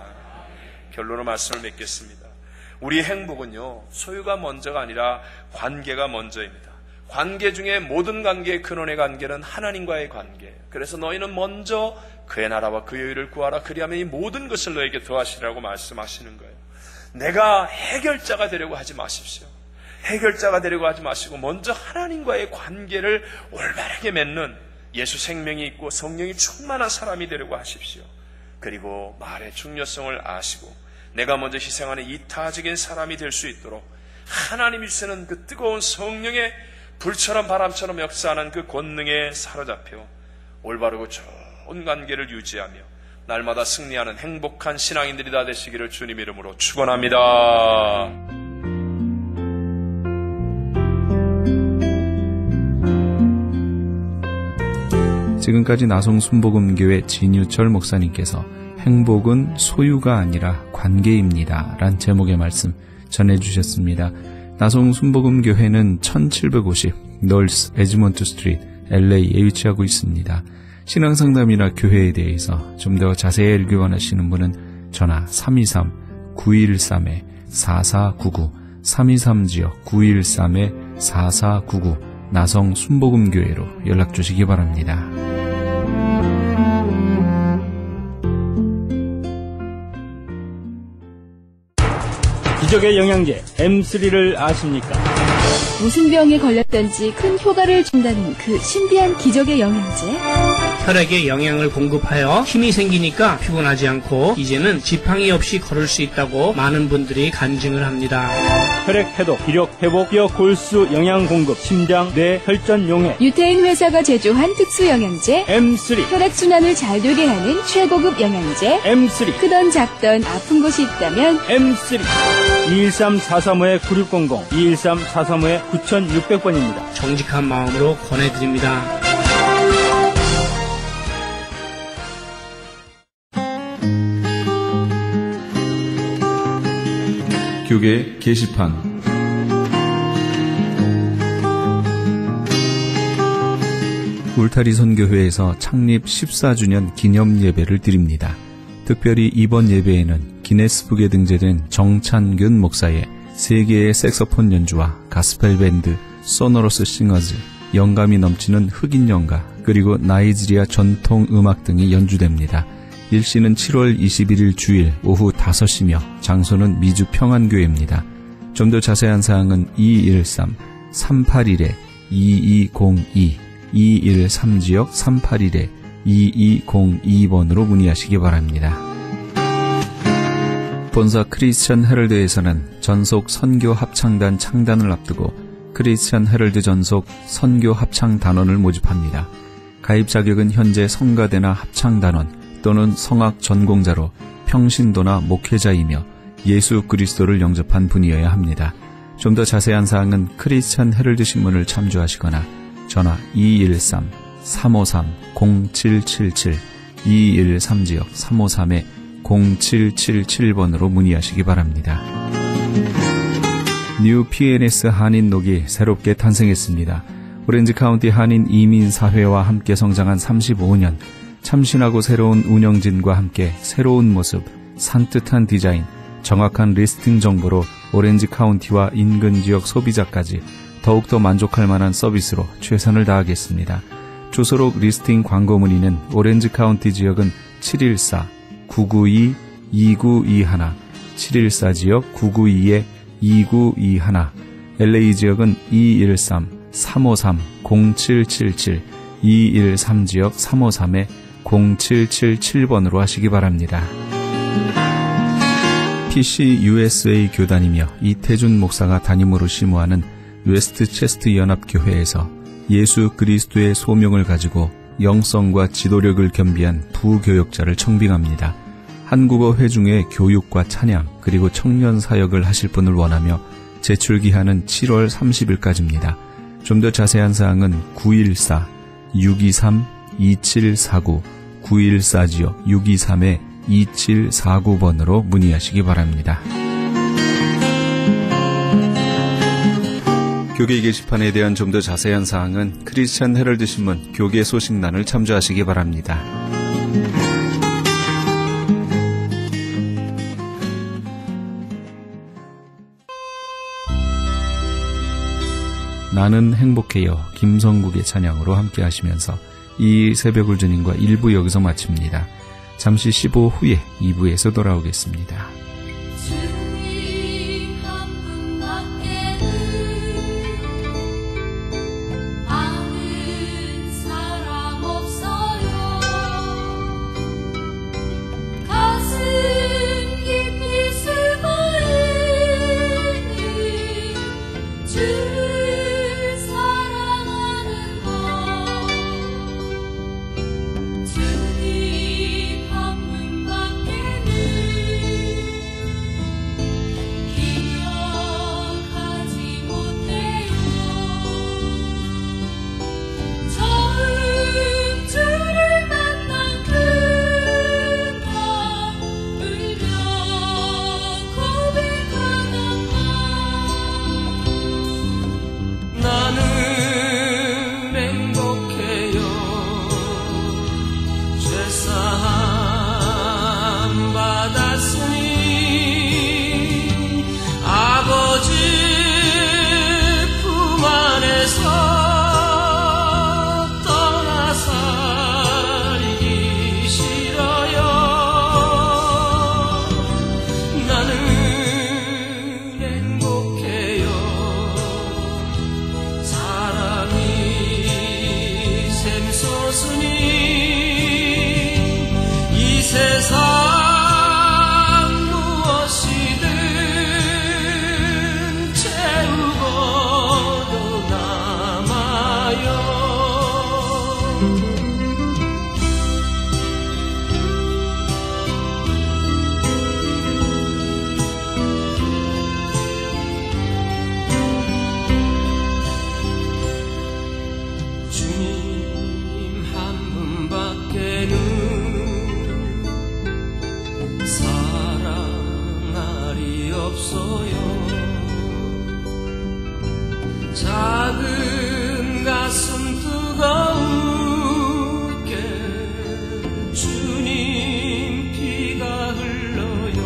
결론으로 말씀을 맺겠습니다. 우리의 행복은요 소유가 먼저가 아니라 관계가 먼저입니다. 관계 중에 모든 관계의 근원의 관계는 하나님과의 관계. 그래서 너희는 먼저 그의 나라와 그의 의를 구하라. 그리하면 이 모든 것을 너에게 더하시라고 말씀하시는 거예요. 내가 해결자가 되려고 하지 마십시오. 해결자가 되려고 하지 마시고 먼저 하나님과의 관계를 올바르게 맺는 예수 생명이 있고 성령이 충만한 사람이 되려고 하십시오. 그리고 말의 중요성을 아시고 내가 먼저 희생하는 이타적인 사람이 될 수 있도록 하나님이 주시는 그 뜨거운 성령의 불처럼 바람처럼 역사하는 그 권능에 사로잡혀 올바르고 좋은 관계를 유지하며 날마다 승리하는 행복한 신앙인들이 다 되시기를 주님 이름으로 축원합니다. 지금까지 나성 순복음교회 진유철 목사님께서 행복은 소유가 아니라 관계입니다 란 제목의 말씀 전해주셨습니다. 나성 순복음교회는 1750 널스 에즈먼트 스트리트 LA에 위치하고 있습니다. 신앙상담이나 교회에 대해서 좀 더 자세히 알기 원하시는 분은 전화 323-913-4499 323-913-4499 나성 순복음교회로 연락 주시기 바랍니다. 기적의 영양제 M3를 아십니까? 무슨 병에 걸렸던지 큰 효과를 준다는 그 신비한 기적의 영양제 혈액에 영양을 공급하여 힘이 생기니까 피곤하지 않고 이제는 지팡이 없이 걸을 수 있다고 많은 분들이 간증을 합니다. 혈액 해독, 기력 회복, 뼈 골수 영양 공급, 심장, 뇌, 혈전 용해. 유태인 회사가 제조한 특수 영양제 M3, 혈액순환을 잘 되게 하는 최고급 영양제 M3, 크던 작던 아픈 곳이 있다면 M3. 213-435-9600, 213-435-9600번입니다. 정직한 마음으로 권해드립니다. 교계 게시판 울타리 선교회에서 창립 14주년 기념 예배를 드립니다. 특별히 이번 예배에는 기네스북에 등재된 정찬균 목사의 세계의 색소폰 연주와 가스펠 밴드, 소노러스 싱어즈, 영감이 넘치는 흑인 연가, 그리고 나이지리아 전통 음악 등이 연주됩니다. 일시는 7월 21일 주일 오후 5시며 장소는 미주 평안교회입니다. 좀 더 자세한 사항은 213-381-2202, 213지역 381-2202번으로 문의하시기 바랍니다. 본사 크리스천 헤럴드에서는 전속 선교 합창단 창단을 앞두고 크리스천 헤럴드 전속 선교 합창 단원을 모집합니다. 가입 자격은 현재 성가대나 합창단원 또는 성악 전공자로 평신도나 목회자이며 예수 그리스도를 영접한 분이어야 합니다. 좀 더 자세한 사항은 크리스천 헤럴드 신문을 참조하시거나 전화 213-353-0777, 213지역 353-0777번으로 문의하시기 바랍니다. 뉴 PNS 한인녹이 새롭게 탄생했습니다. 오렌지 카운티 한인 이민사회와 함께 성장한 35년, 참신하고 새로운 운영진과 함께 새로운 모습, 산뜻한 디자인, 정확한 리스팅 정보로 오렌지 카운티와 인근 지역 소비자까지 더욱더 만족할 만한 서비스로 최선을 다하겠습니다. 주소록 리스팅 광고 문의는 오렌지 카운티 지역은 714-992-2921, 714지역 992-2921, LA 지역은 213-353-0777, 213지역 353-0777번으로 하시기 바랍니다. PC USA 교단이며 이태준 목사가 담임으로 심우하는 웨스트체스트 연합교회에서 예수 그리스도의 소명을 가지고 영성과 지도력을 겸비한 부교역자를 청빙합니다. 한국어 회중의 교육과 찬양 그리고 청년 사역을 하실 분을 원하며 제출기한은 7월 30일까지입니다. 좀 더 자세한 사항은 914-623-2749, 914지역 623-2749번으로 문의하시기 바랍니다. 교계 게시판에 대한 좀 더 자세한 사항은 크리스천 헤럴드 신문 교계 소식란을 참조하시기 바랍니다. 나는 행복해요 김성국의 찬양으로 함께 하시면서 이 새벽을 주님과 1부 여기서 마칩니다. 잠시 15 후에 2부에서 돌아오겠습니다. 세상 무엇이든 채우고도 남아요. 주님 한 분밖에는 사랑할이 없어요. 작은 가슴 뜨거우게 주님 피가 흘러요.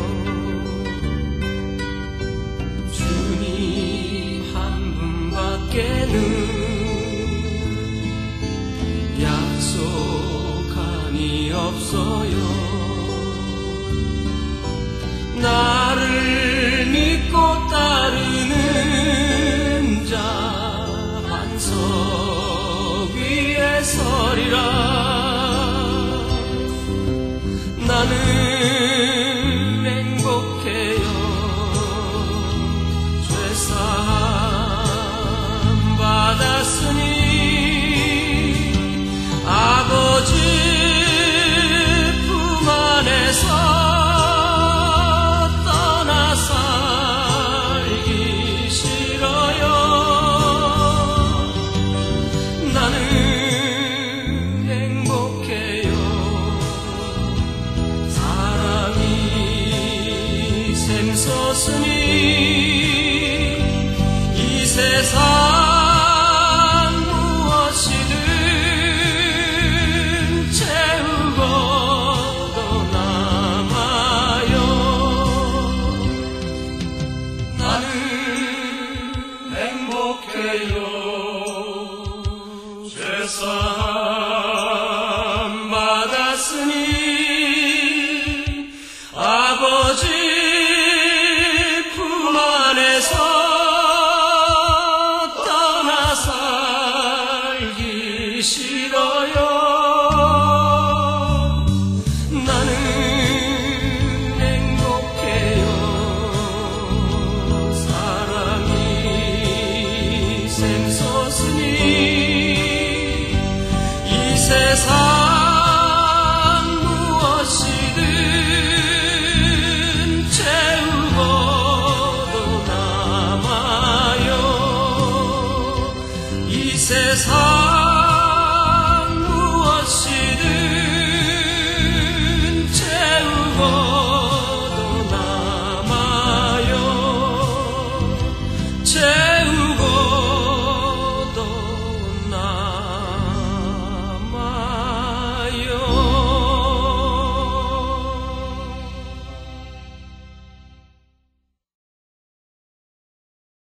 주님 한 분밖에는 약속한이 없어요. 나를 믿고 따르는 자 반석 위에 서리라. 나는 행복해요. 죄사함 받았으니 아버지 품 안에서 떠나 살기 싫어요. 나는 행복해요. 사랑이 샘솟으니